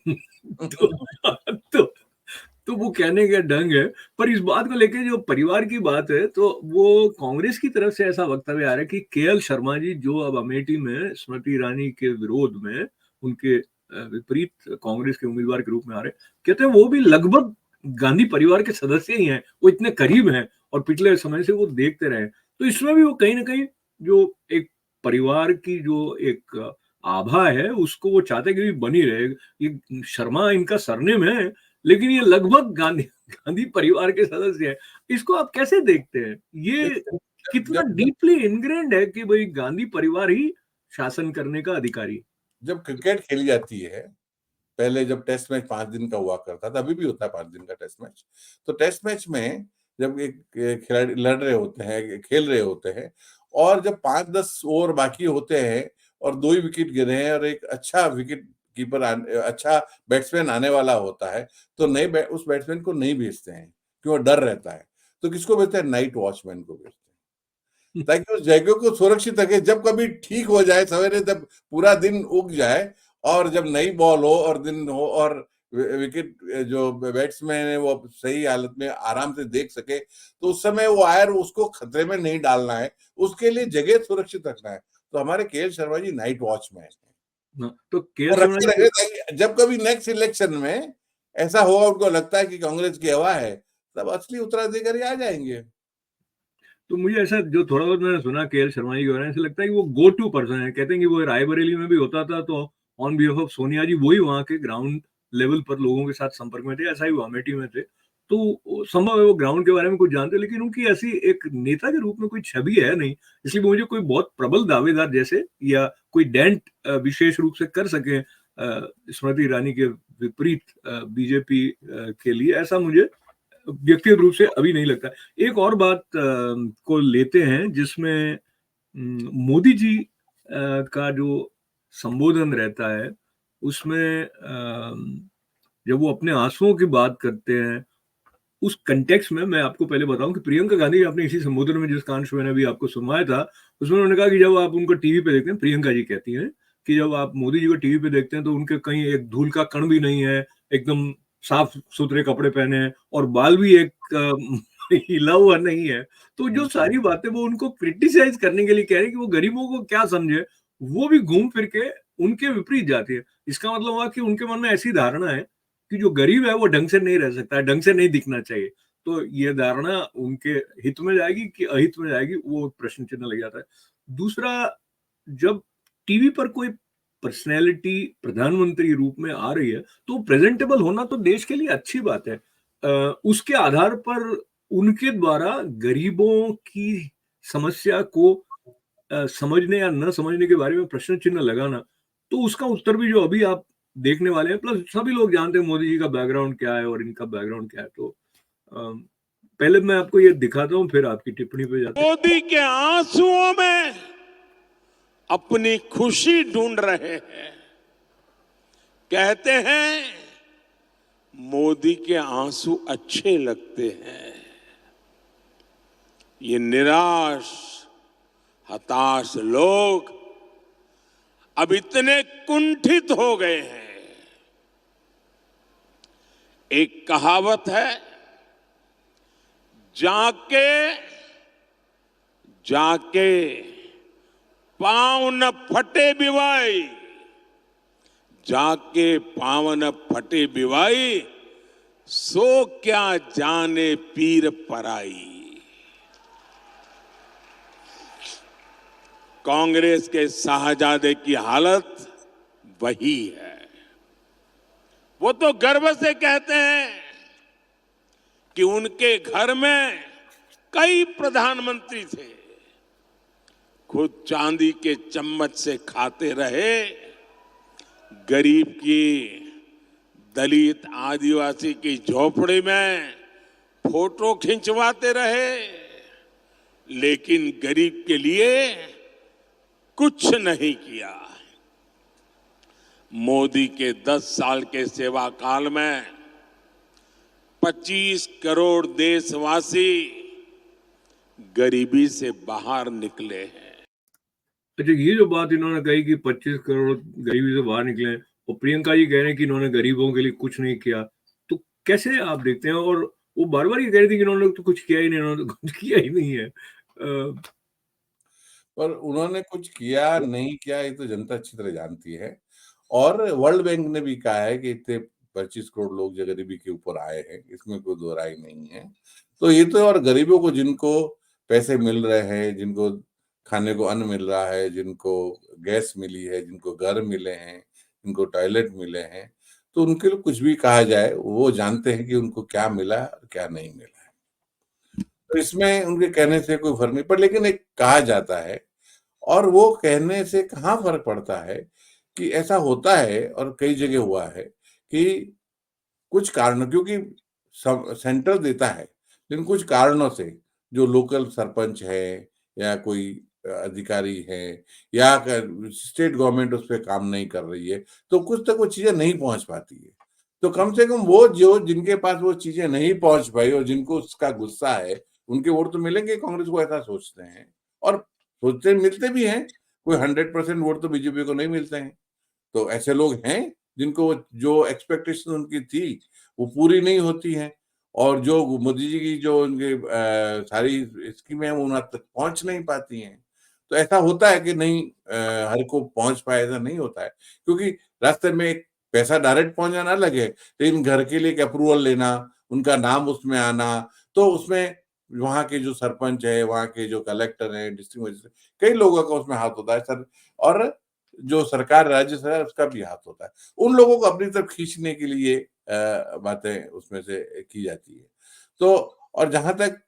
तो तो वो कहने का ढंग है। पर इस बात को लेके जो परिवार की बात है, तो वो कांग्रेस की तरफ से ऐसा वक्तव्य आ रहा है कि केएल शर्मा जी जो अब अमेठी में स्मृति ईरानी के विरोध में उनके विपरीत कांग्रेस के उम्मीदवार के रूप में आ रहे हैं, कहते हैं वो भी लगभग गांधी परिवार के सदस्य ही हैं, वो इतने करीब हैं और पिछले समय से वो देखते रहे। तो इसमें भी वो कहीं ना कहीं जो एक परिवार की जो एक आभा है उसको वो चाहते कि भी बनी रहे। ये शर्मा इनका सरनेम है, लेकिन ये लगभग गांधी गांधी परिवार के सदस्य हैं। इसको आप कैसे देखते हैं? ये देखिए, कितना जब डीपली इनग्रेन्ड है कि भाई गांधी परिवार ही शासन करने का अधिकारी। जब क्रिकेट खेली जाती है, पहले जब टेस्ट मैच 5 दिन का हुआ करता था, अभी भी होता है 5 दिन का टेस्ट मैच। तो टेस्ट मैच में जब एक खिलाड़ी लड़ रहे होते हैं, खेल रहे होते हैं, और जब 5-10 ओवर बाकी होते हैं और 2 ही विकेट गिरे हैं और एक अच्छा विकेट कीपर अच्छा बैट्समैन आने वाला होता है, तो उस बैट्समैन को नहीं भेजते हैं, क्यों? डर रहता है। तो किसको भेजते हैं? नाइट वॉचमैन को भेजते हैं, ताकि उस जगह को सुरक्षित रखे। जब कभी ठीक हो जाए सवेरे, जब पूरा दिन उग जाए और जब नई बॉल हो और दिन हो और विकेट जो बैट्समैन है वो सही हालत में आराम से देख सके, तो उस समय वो आयर उसको खतरे में नहीं डालना है, उसके लिए जगह सुरक्षित रखना है। तो हमारे KL Sharma ji night watchman है, तो वो केएल शर्मा रखे जी रहे, ताकि जब कभी नेक्स्ट इलेक्शन में ऐसा होगा, उनको लगता है कि कांग्रेस की हवा है, तब असली उत्तराधिकारी आ जाएंगे। तो मुझे ऐसा जो थोड़ा बहुत मैंने सुना केएल शर्मा जी के बारे में, ऐसा लगता है कि वो गो टू पर्सन है। कहते हैं कि वो रायबरेली में भी होता था तो ऑन बिहाफ ऑफ सोनिया जी वही वहाँ के ग्राउंड लेवल पर लोगों के साथ संपर्क में थे। ऐसा ही वो अमेठी में थे, तो संभव है वो ग्राउंड के बारे में कुछ जानते, लेकिन उनकी ऐसी एक नेता के रूप में कोई छवि है नहीं। इसलिए मुझे कोई बहुत प्रबल दावेदार जैसे या कोई डेंट विशेष रूप से कर सके स्मृति ईरानी के विपरीत बीजेपी के लिए, ऐसा मुझे व्यक्तिगत रूप से अभी नहीं लगता। एक और बात को लेते हैं जिसमें मोदी जी का जो संबोधन रहता है उसमें जब वो अपने आंसुओं की बात करते हैं, उस कंटेक्स्ट में मैं आपको पहले बताऊं कि प्रियंका गांधी अपने इसी संबोधन में, जिस कांश मैंने अभी आपको सुनवाया था, उसमें उन्होंने कहा कि जब आप उनको टीवी पे देखते हैं, प्रियंका जी कहती हैं कि जब आप मोदी जी को टीवी पे देखते हैं तो उनके कहीं एक धूल का कण भी नहीं है, एकदम साफ सुथरे कपड़े पहने हैं और बाल भी एक हिला हुआ नहीं है। तो जो सारी बातें वो उनको क्रिटिसाइज करने के लिए कह रहे हैं कि वो गरीबों को क्या समझे, वो भी घूम फिर के उनके विपरीत जाती है। इसका मतलब हुआ कि उनके मन में ऐसी धारणा है कि जो गरीब है वो ढंग से नहीं रह सकता है, ढंग से नहीं दिखना चाहिए। तो ये धारणा उनके हित में जाएगी कि अहित में जाएगी, वो प्रश्न चिन्ह लग जाता है। दूसरा, जब टीवी पर कोई पर्सनैलिटी प्रधानमंत्री रूप में आ रही है तो प्रेजेंटेबल होना तो देश के लिए अच्छी बात है। उसके आधार पर उनके द्वारा गरीबों की समस्या को समझने या न समझने के बारे में प्रश्न चिन्ह लगाना, तो उसका उत्तर भी जो अभी आप देखने वाले हैं, प्लस सभी लोग जानते हैं मोदी जी का बैकग्राउंड क्या है और इनका बैकग्राउंड क्या है। तो पहले मैं आपको ये दिखाता हूं, फिर आपकी टिप्पणी पे जाते हैं। मोदी के आंसुओं में अपनी खुशी ढूंढ रहे हैं। कहते हैं मोदी के आंसू अच्छे लगते हैं। ये निराश हताश लोग अब इतने कुंठित हो गए हैं। एक कहावत है, जाके जाके पांव न फटे बिवाई, जाके पांव न फटे बिवाई, सो क्या जाने पीर पराई। कांग्रेस के शाहजादे की हालत वही है। वो तो गर्व से कहते हैं कि उनके घर में कई प्रधानमंत्री थे, खुद चांदी के चम्मच से खाते रहे, गरीब की, दलित आदिवासी की झोपड़ी में फोटो खिंचवाते रहे, लेकिन गरीब के लिए कुछ नहीं किया। मोदी के 10 साल के सेवा काल में 25 करोड़ देशवासी गरीबी से बाहर निकले हैं। अच्छा, ये जो बात इन्होंने कही कि 25 करोड़ गरीबी से बाहर निकले और प्रियंका जी कह रहे हैं कि इन्होंने गरीबों के लिए कुछ नहीं किया, तो कैसे आप देखते हैं? और वो बार-बार ये कह रही थी कि इन्होंने तो कुछ किया ही नहीं, इन्होंने तो कुछ किया ही नहीं है। पर उन्होंने कुछ किया, नहीं किया, ये तो जनता अच्छी तरह जानती है। और वर्ल्ड बैंक ने भी कहा है कि इतने 25 करोड़ लोग जो गरीबी के ऊपर आए हैं, इसमें कोई दो राय नहीं है। तो ये तो, और गरीबों को जिनको पैसे मिल रहे हैं, जिनको खाने को अन्न मिल रहा है, जिनको गैस मिली है, जिनको घर मिले हैं, जिनको टॉयलेट मिले हैं, तो उनके लिए कुछ भी कहा जाए, वो जानते हैं कि उनको क्या मिला और क्या नहीं मिला है। तो इसमें उनके कहने से कोई फर्क नहीं पड़ता, लेकिन एक कहा जाता है, और वो कहने से कहाँ फर्क पड़ता है कि ऐसा होता है, और कई जगह हुआ है कि कुछ कारण, क्योंकि सेंटर देता है, लेकिन कुछ कारणों से जो लोकल सरपंच है या कोई अधिकारी है या स्टेट गवर्नमेंट उस पर काम नहीं कर रही है, तो कुछ तक वो चीजें नहीं पहुंच पाती है। तो कम से कम वो जो जिनके पास वो चीजें नहीं पहुंच पाई और जिनको उसका गुस्सा है, उनके वोट तो मिलेंगे, कांग्रेस को ऐसा सोचते हैं, और सोचते मिलते भी हैं। कोई 100% वोट तो बीजेपी को नहीं मिलते हैं। तो ऐसे लोग हैं जिनको जो एक्सपेक्टेशन उनकी थी वो पूरी नहीं होती हैं, और जो मोदी जी की जो उनके सारी स्कीमें हैं वो उन तक पहुंच नहीं पाती हैं। तो ऐसा होता है कि नहीं, हर को पहुंच पाए, ऐसा नहीं होता है, क्योंकि रास्ते में एक पैसा डायरेक्ट पहुंच जाना अलग है, लेकिन घर के लिए एक अप्रूवल लेना, उनका नाम उसमें आना, तो उसमें वहां के जो सरपंच है, वहां के जो कलेक्टर है, डिस्ट्रिक्ट मजिस्ट्रेट, कई लोगों का उसमें हाथ होता है सर, और जो सरकार, राज्य सरकार, उसका भी हाथ होता है। उन लोगों को अपनी तरफ खींचने के लिए बातें उसमें से की जाती है। तो और जहां तक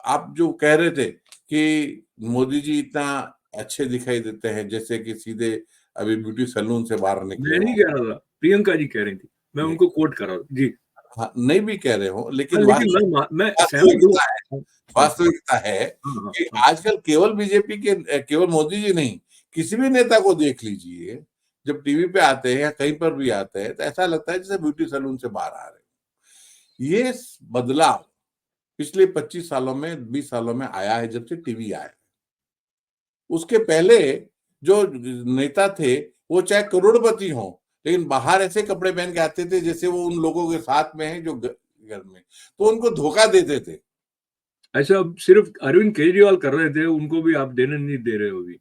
आप जो कह रहे थे कि मोदी जी इतना अच्छे दिखाई देते हैं, जैसे कि सीधे अभी ब्यूटी सैलून से बाहर निकले मैं नहीं हों। कह रहा था, प्रियंका जी कह रही थी। मैं नहीं, उनको कोट कर रहा हूँ। जी। हाँ, नहीं भी कह रहे हो, हाँ, लेकिन लेकिन मैं सहमत हूँ। वास्तविकता है, हाँ, हाँ, वास्तविकता है हाँ, हाँ, कि हाँ। आजकल केवल बीजेपी के, केवल मोदी जी नहीं, किसी भी नेता को देख लीजिए, जब टीवी पे आते हैं या कहीं पर भी आते हैं, तो ऐसा लगता है जैसे ब्यूटी सैलून से बाहर आ रहे हैं। ये बदलाव पिछले 25 सालों में, 20 सालों में आया है, जब से टीवी आया है। उसके पहले जो नेता थे, वो चाहे करोड़पति हों, लेकिन बाहर ऐसे कपड़े पहन के आते थे जैसे वो उन लोगों के साथ में हैं जो घर में, तो उनको धोखा देते थे। ऐसा अब सिर्फ अरविंद केजरीवाल कर रहे थे, उनको भी आप देने नहीं दे रहे हो अभी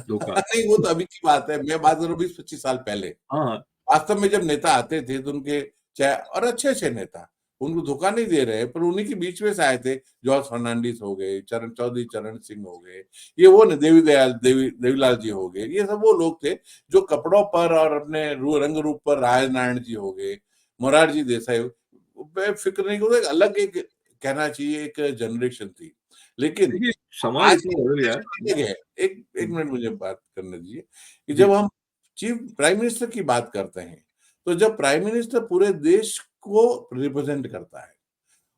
धोखा। नहीं, वो तो अभी की बात है, मैं बात कर रहा हूँ 20-25 साल पहले। हाँ, हाँ। वास्तव में जब नेता आते थे तो उनके, चाहे, और अच्छे अच्छे नेता, उनको धोखा नहीं दे रहे, पर उन्हीं के बीच में से आए थे। जॉर्ज फर्नांडिस हो गए, चरण चौधरी चरण सिंह हो गए, ये वो देवीलाल जी हो गए, ये सब वो लोग थे जो कपड़ों पर और अपने रंग रूप पर, राजनारायण जी हो गए, मोरारजी देसाई, फिक्र नहीं करो, एक अलग, एक कहना चाहिए, एक जनरेशन थी। लेकिन देखिए, समाज आज इतना बदल गया है। अलग है। एक मिनट मुझे बात करने दीजिए कि जी। जब हम चीफ प्राइम मिनिस्टर की बात करते हैं, तो जब प्राइम मिनिस्टर पूरे देश को रिप्रेजेंट करता है,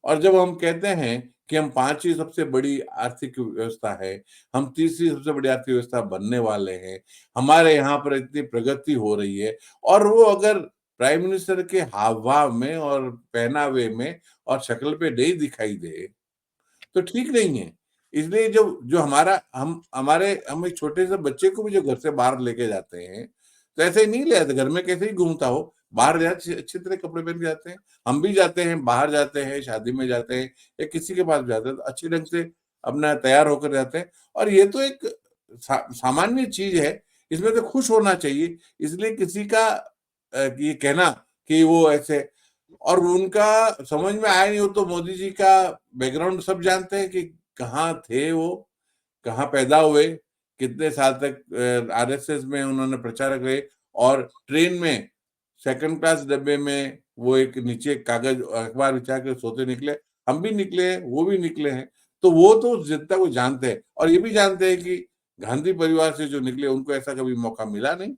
और जब हम कहते हैं कि हम 5वीं सबसे बड़ी आर्थिक व्यवस्था है, हम 3री सबसे बड़ी आर्थिक व्यवस्था बनने वाले हैं, हमारे यहाँ पर इतनी प्रगति हो रही है, और वो अगर प्राइम मिनिस्टर के हाव भाव में और पहनावे में और शक्ल पे नहीं दिखाई दे, तो ठीक नहीं है। इसलिए जो जो हमारा हम एक छोटे से बच्चे को भी जो घर से बाहर लेके जाते हैं, तो ऐसे ही नहीं ले जाते, घर में कैसे ही घूमता हो, बाहर जाते अच्छी तरह कपड़े पहन के जाते हैं। हम भी जाते हैं, बाहर जाते हैं, शादी में जाते हैं या किसी के पास जाते हैं, तो अच्छे ढंग से अपना तैयार होकर जाते हैं। और ये तो एक सामान्य चीज है, इसमें तो खुश होना चाहिए। इसलिए किसी का ये कहना कि वो ऐसे, और उनका समझ में आया नहीं हो, तो मोदी जी का बैकग्राउंड सब जानते हैं कि कहाँ थे वो, कहाँ पैदा हुए, कितने साल तक आरएसएस में उन्होंने प्रचारक रहे, और ट्रेन में सेकंड क्लास डब्बे में वो एक नीचे कागज अखबार बिछा के सोते निकले। हम भी निकले हैं, वो भी निकले हैं। तो वो तो जनता को जानते हैं, और ये भी जानते हैं कि गांधी परिवार से जो निकले उनको ऐसा कभी मौका मिला नहीं।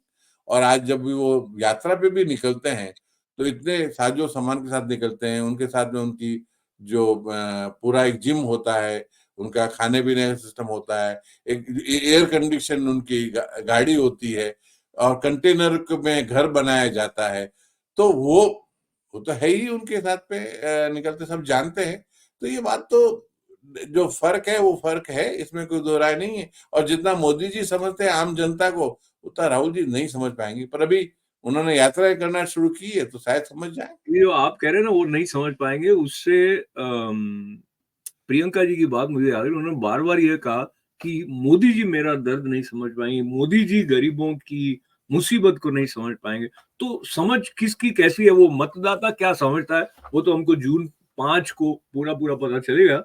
और आज जब भी वो यात्रा पे भी निकलते हैं, तो इतने साजो सामान के साथ निकलते हैं, उनके साथ में उनकी जो पूरा एक जिम होता है, उनका खाने पीने का सिस्टम होता है, एक एयर कंडीशन उनकी गाड़ी होती है, और कंटेनर में घर बनाया जाता है। तो वो तो है ही, उनके साथ पे निकलते सब जानते हैं। तो ये बात तो, जो फर्क है वो फर्क है, इसमें कोई दो राय नहीं है। और जितना मोदी जी समझते हैं आम जनता को, उतना राहुल जी नहीं समझ पाएंगे। पर अभी उन्होंने यात्राएं करना शुरू की है तो शायद समझ जाए। ये जो आप कह रहे हैं ना वो नहीं समझ पाएंगे, उससे प्रियंका जी की बात मुझे याद है, उन्होंने बार बार ये कहा कि मोदी जी मेरा दर्द नहीं समझ पाएंगे, मोदी जी गरीबों की मुसीबत को नहीं समझ पाएंगे। तो समझ किसकी कैसी है, वो मतदाता क्या समझता है वो तो हमको जून 5 को पूरा पूरा पता चलेगा।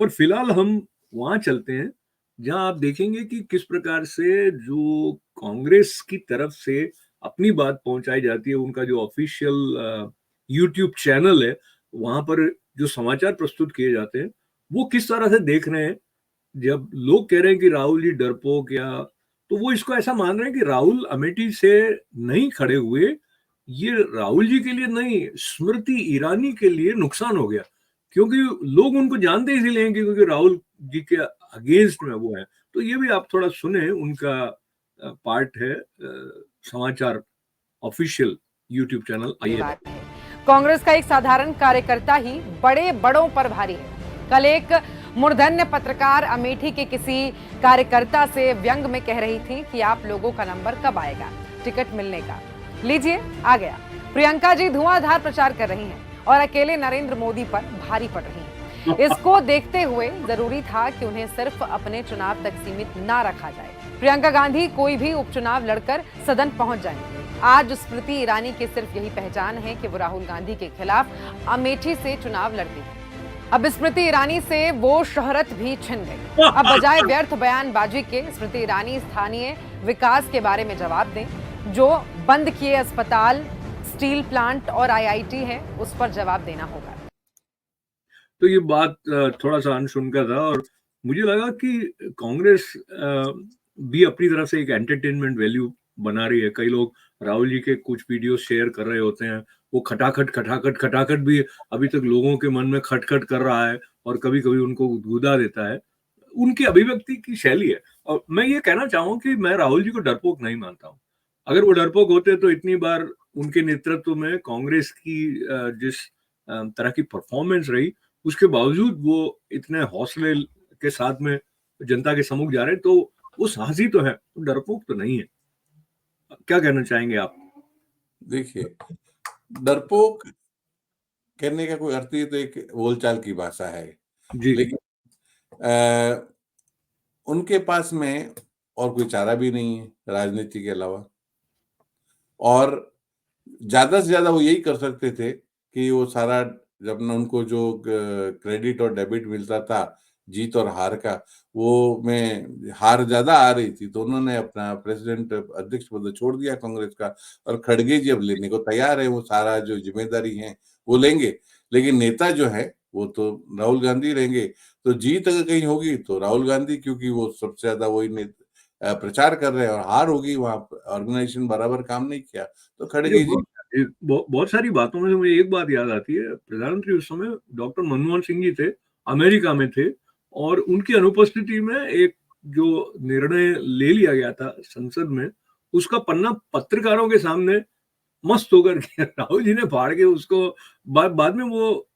पर फिलहाल हम वहां चलते हैं जहां आप देखेंगे कि किस प्रकार से जो कांग्रेस की तरफ से अपनी बात पहुंचाई जाती है, उनका जो ऑफिशियल यूट्यूब चैनल है वहां पर जो समाचार प्रस्तुत किए जाते हैं वो किस तरह से देख रहे हैं। जब लोग कह रहे हैं कि राहुल जी डरपोक या, तो वो इसको ऐसा मान रहे हैं कि राहुल अमेठी से नहीं खड़े हुए, ये राहुल जी के लिए नहीं, स्मृति ईरानी के लिए नुकसान हो गया, क्योंकि लोग उनको जानते इसीलिए हैं क्योंकि राहुल जी के अगेंस्ट में वो है। तो ये भी आप थोड़ा सुने, उनका पार्ट है समाचार ऑफिशियल यूट्यूब चैनल। आइए। बात है, कांग्रेस का एक साधारण कार्यकर्ता ही बड़े बड़ों पर भारी है। कल एक मूर्धन्य पत्रकार अमेठी के किसी कार्यकर्ता से व्यंग में कह रही थी कि आप लोगों का नंबर कब आएगा टिकट मिलने का। लीजिए आ गया। प्रियंका जी धुआंधार प्रचार कर रही हैं और अकेले नरेंद्र मोदी पर भारी पड़ रही हैं। इसको देखते हुए जरूरी था कि उन्हें सिर्फ अपने चुनाव तक सीमित ना रखा जाए। प्रियंका गांधी कोई भी उपचुनाव लड़कर सदन पहुंच जाएंगे। आज स्मृति ईरानी की सिर्फ यही पहचान है कि वो राहुल गांधी के खिलाफ अमेठी से चुनाव लड़ती है। अब स्मृति ईरानी से वो शोहरत भी छिन गई। अब बजाय व्यर्थ बयानबाजी के स्मृति ईरानी स्थानीय विकास के बारे में जवाब दें। जो बंद किए अस्पताल, स्टील प्लांट और आईआईटी है उस पर जवाब देना होगा। तो ये बात थोड़ा सा अनसुनका था और मुझे लगा कि कांग्रेस भी अपनी तरफ से एक एंटरटेनमेंट वैल्यू बना रही है। कई लोग राहुल जी के कुछ वीडियो शेयर कर रहे होते हैं, वो खटाखट भी अभी तक लोगों के मन में खटखट कर रहा है और कभी कभी उनको गुदगुदा देता है। उनकी अभिव्यक्ति की शैली है। और मैं ये कहना चाहूँ कि मैं राहुल जी को डरपोक नहीं मानता हूँ। अगर वो डरपोक होते तो इतनी बार उनके नेतृत्व में कांग्रेस की जिस तरह की परफॉर्मेंस रही, उसके बावजूद वो इतने हौसले के साथ में जनता के सम्मुख जा रहे हैं, तो वो साहसी तो है, डरपोक तो नहीं है। क्या कहना चाहेंगे आप? देखिए, डरपोक कहने का कोई अर्थ ही तो एक बोलचाल की भाषा है, जी। लेकिन उनके पास में और कोई चारा भी नहीं है राजनीति के अलावा, और ज्यादा से ज्यादा वो यही कर सकते थे कि वो सारा, जब ना उनको जो क्रेडिट और डेबिट मिलता था जीत और हार का, वो में हार ज्यादा आ रही थी तो उन्होंने अपना प्रेसिडेंट अध्यक्ष पद छोड़ दिया कांग्रेस का, और खड़गे जी अब लेने को तैयार है, वो सारा जो जिम्मेदारी है वो लेंगे। लेकिन नेता जो है वो तो राहुल गांधी रहेंगे। तो जीत अगर कहीं होगी तो राहुल गांधी, क्योंकि वो सबसे ज्यादा वही प्रचार कर रहे हैं, और हार होगी वहां ऑर्गेनाइजेशन बराबर काम नहीं किया तो खड़गे जी। बहुत सारी बातों में मुझे एक बात याद आती है। प्रधानमंत्री उस समय डॉक्टर मनमोहन सिंह जी थे, अमेरिका में थे, और उनकी अनुपस्थिति में एक जो निर्णय ले लिया गया था संसद में, उसका पन्ना पत्रकारों के सामने मस्त होकर के राहुल जी ने फाड़ के उसको बाद में वो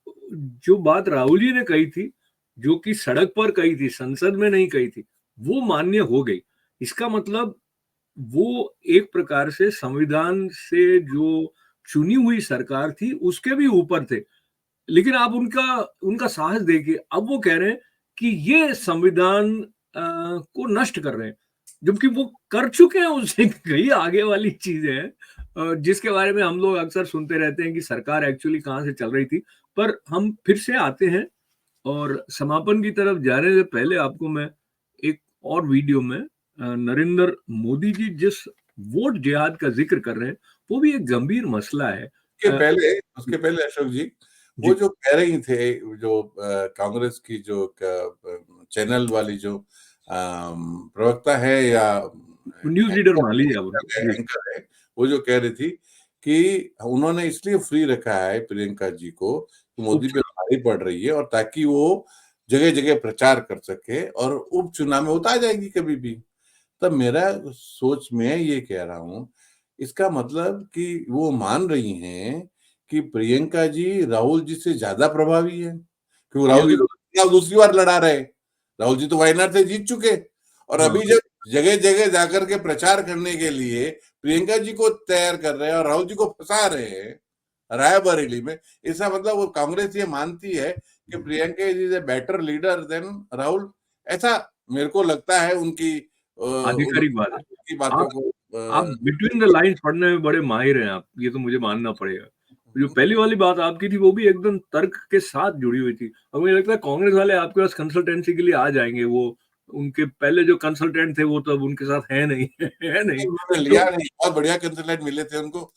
जो बात राहुल जी ने कही थी, जो कि सड़क पर कही थी, संसद में नहीं कही थी, वो मान्य हो गई। इसका मतलब वो एक प्रकार से संविधान से जो चुनी हुई सरकार थी उसके भी ऊपर थे। लेकिन आप उनका उनका साहस देखिए, अब वो कह रहे हैं कि ये संविधान को नष्ट कर रहे हैं, जबकि वो कर चुके हैं, उससे कहीं आगे वाली चीजें हैं जिसके बारे में हम लोग अक्सर सुनते रहते हैं कि सरकार एक्चुअली कहाँ से चल रही थी। पर हम फिर से आते हैं और समापन की तरफ जाने से पहले आपको मैं एक और वीडियो में नरेंद्र मोदी जी जिस वोट जिहाद का जिक्र कर रहे हैं, वो भी एक गंभीर मसला है। उसके पहले अशोक जी, वो जो कह रही थे, जो कांग्रेस की जो चैनल वाली जो प्रवक्ता है या न्यूज लीडर मान लीजिए आप, एंकर है, वो जो कह रही थी कि उन्होंने इसलिए फ्री रखा है प्रियंका जी को, मोदी पे भारी पड़ रही है, और ताकि वो जगह जगह प्रचार कर सके और उपचुनाव में उतार जाएगी कभी भी। तब मेरा सोच में ये कह रहा हूं, इसका मतलब कि वो मान रही हैं कि प्रियंका जी राहुल जी से ज्यादा प्रभावी है, क्योंकि राहुल जी तो दूसरी बार लड़ा रहे। राहुल जी तो वायनाड से जीत चुके, और अभी जब जगह जगह जाकर के प्रचार करने के लिए प्रियंका जी को तैयार कर रहे हैं और राहुल जी को फंसा रहे हैं रायबरेली में। इसका मतलब वो कांग्रेस ये मानती है कि Priyanka is a better leader than Rahul. ऐसा मेरे को लगता है उनकी आधिकारिक बात है। की बातों को आप बिटवीन द लाइन्स पढ़ने में बड़े माहिर हैं आप, ये तो मुझे मानना पड़ेगा। जो पहली वाली बात आपकी थी वो भी एकदम तर्क के साथ जुड़ी हुई थी, और मुझे लगता है कांग्रेस वाले आपके पास कंसल्टेंसी के लिए आ जाएंगे। वो उनके पहले जो कंसल्टेंट थे वो तो अब उनके साथ है नहीं है नहीं, उन्होंने लिया नहीं, बहुत बढ़िया कंसल्टेंट मिले थे उनको।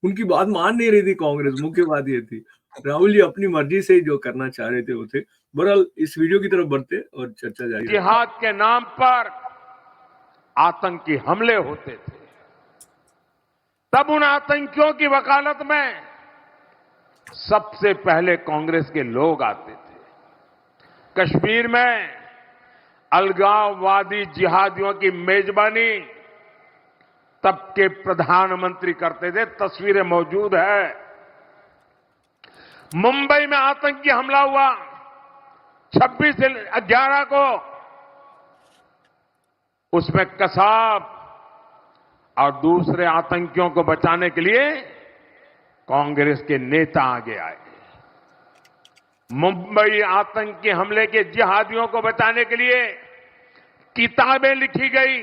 उनकी बात मान नहीं रही थी कांग्रेस। मुख्य बात ये थी राहुल जी अपनी मर्जी से जो करना चाह रहे थे वो थे। बहरहाल इस वीडियो की तरफ बढ़ते और चर्चा जारी रखते। जिहाद के नाम पर आतंकी हमले होते थे, तब उन आतंकियों की वकालत में सबसे पहले कांग्रेस के लोग आते थे। कश्मीर में अलगाववादी जिहादियों की मेजबानी तब के प्रधानमंत्री करते थे, तस्वीरें मौजूद है। मुंबई में आतंकी हमला हुआ 26/11 को, उसमें कसाब और दूसरे आतंकियों को बचाने के लिए कांग्रेस के नेता आगे आए। मुंबई आतंकी हमले के जिहादियों को बचाने के लिए किताबें लिखी गई,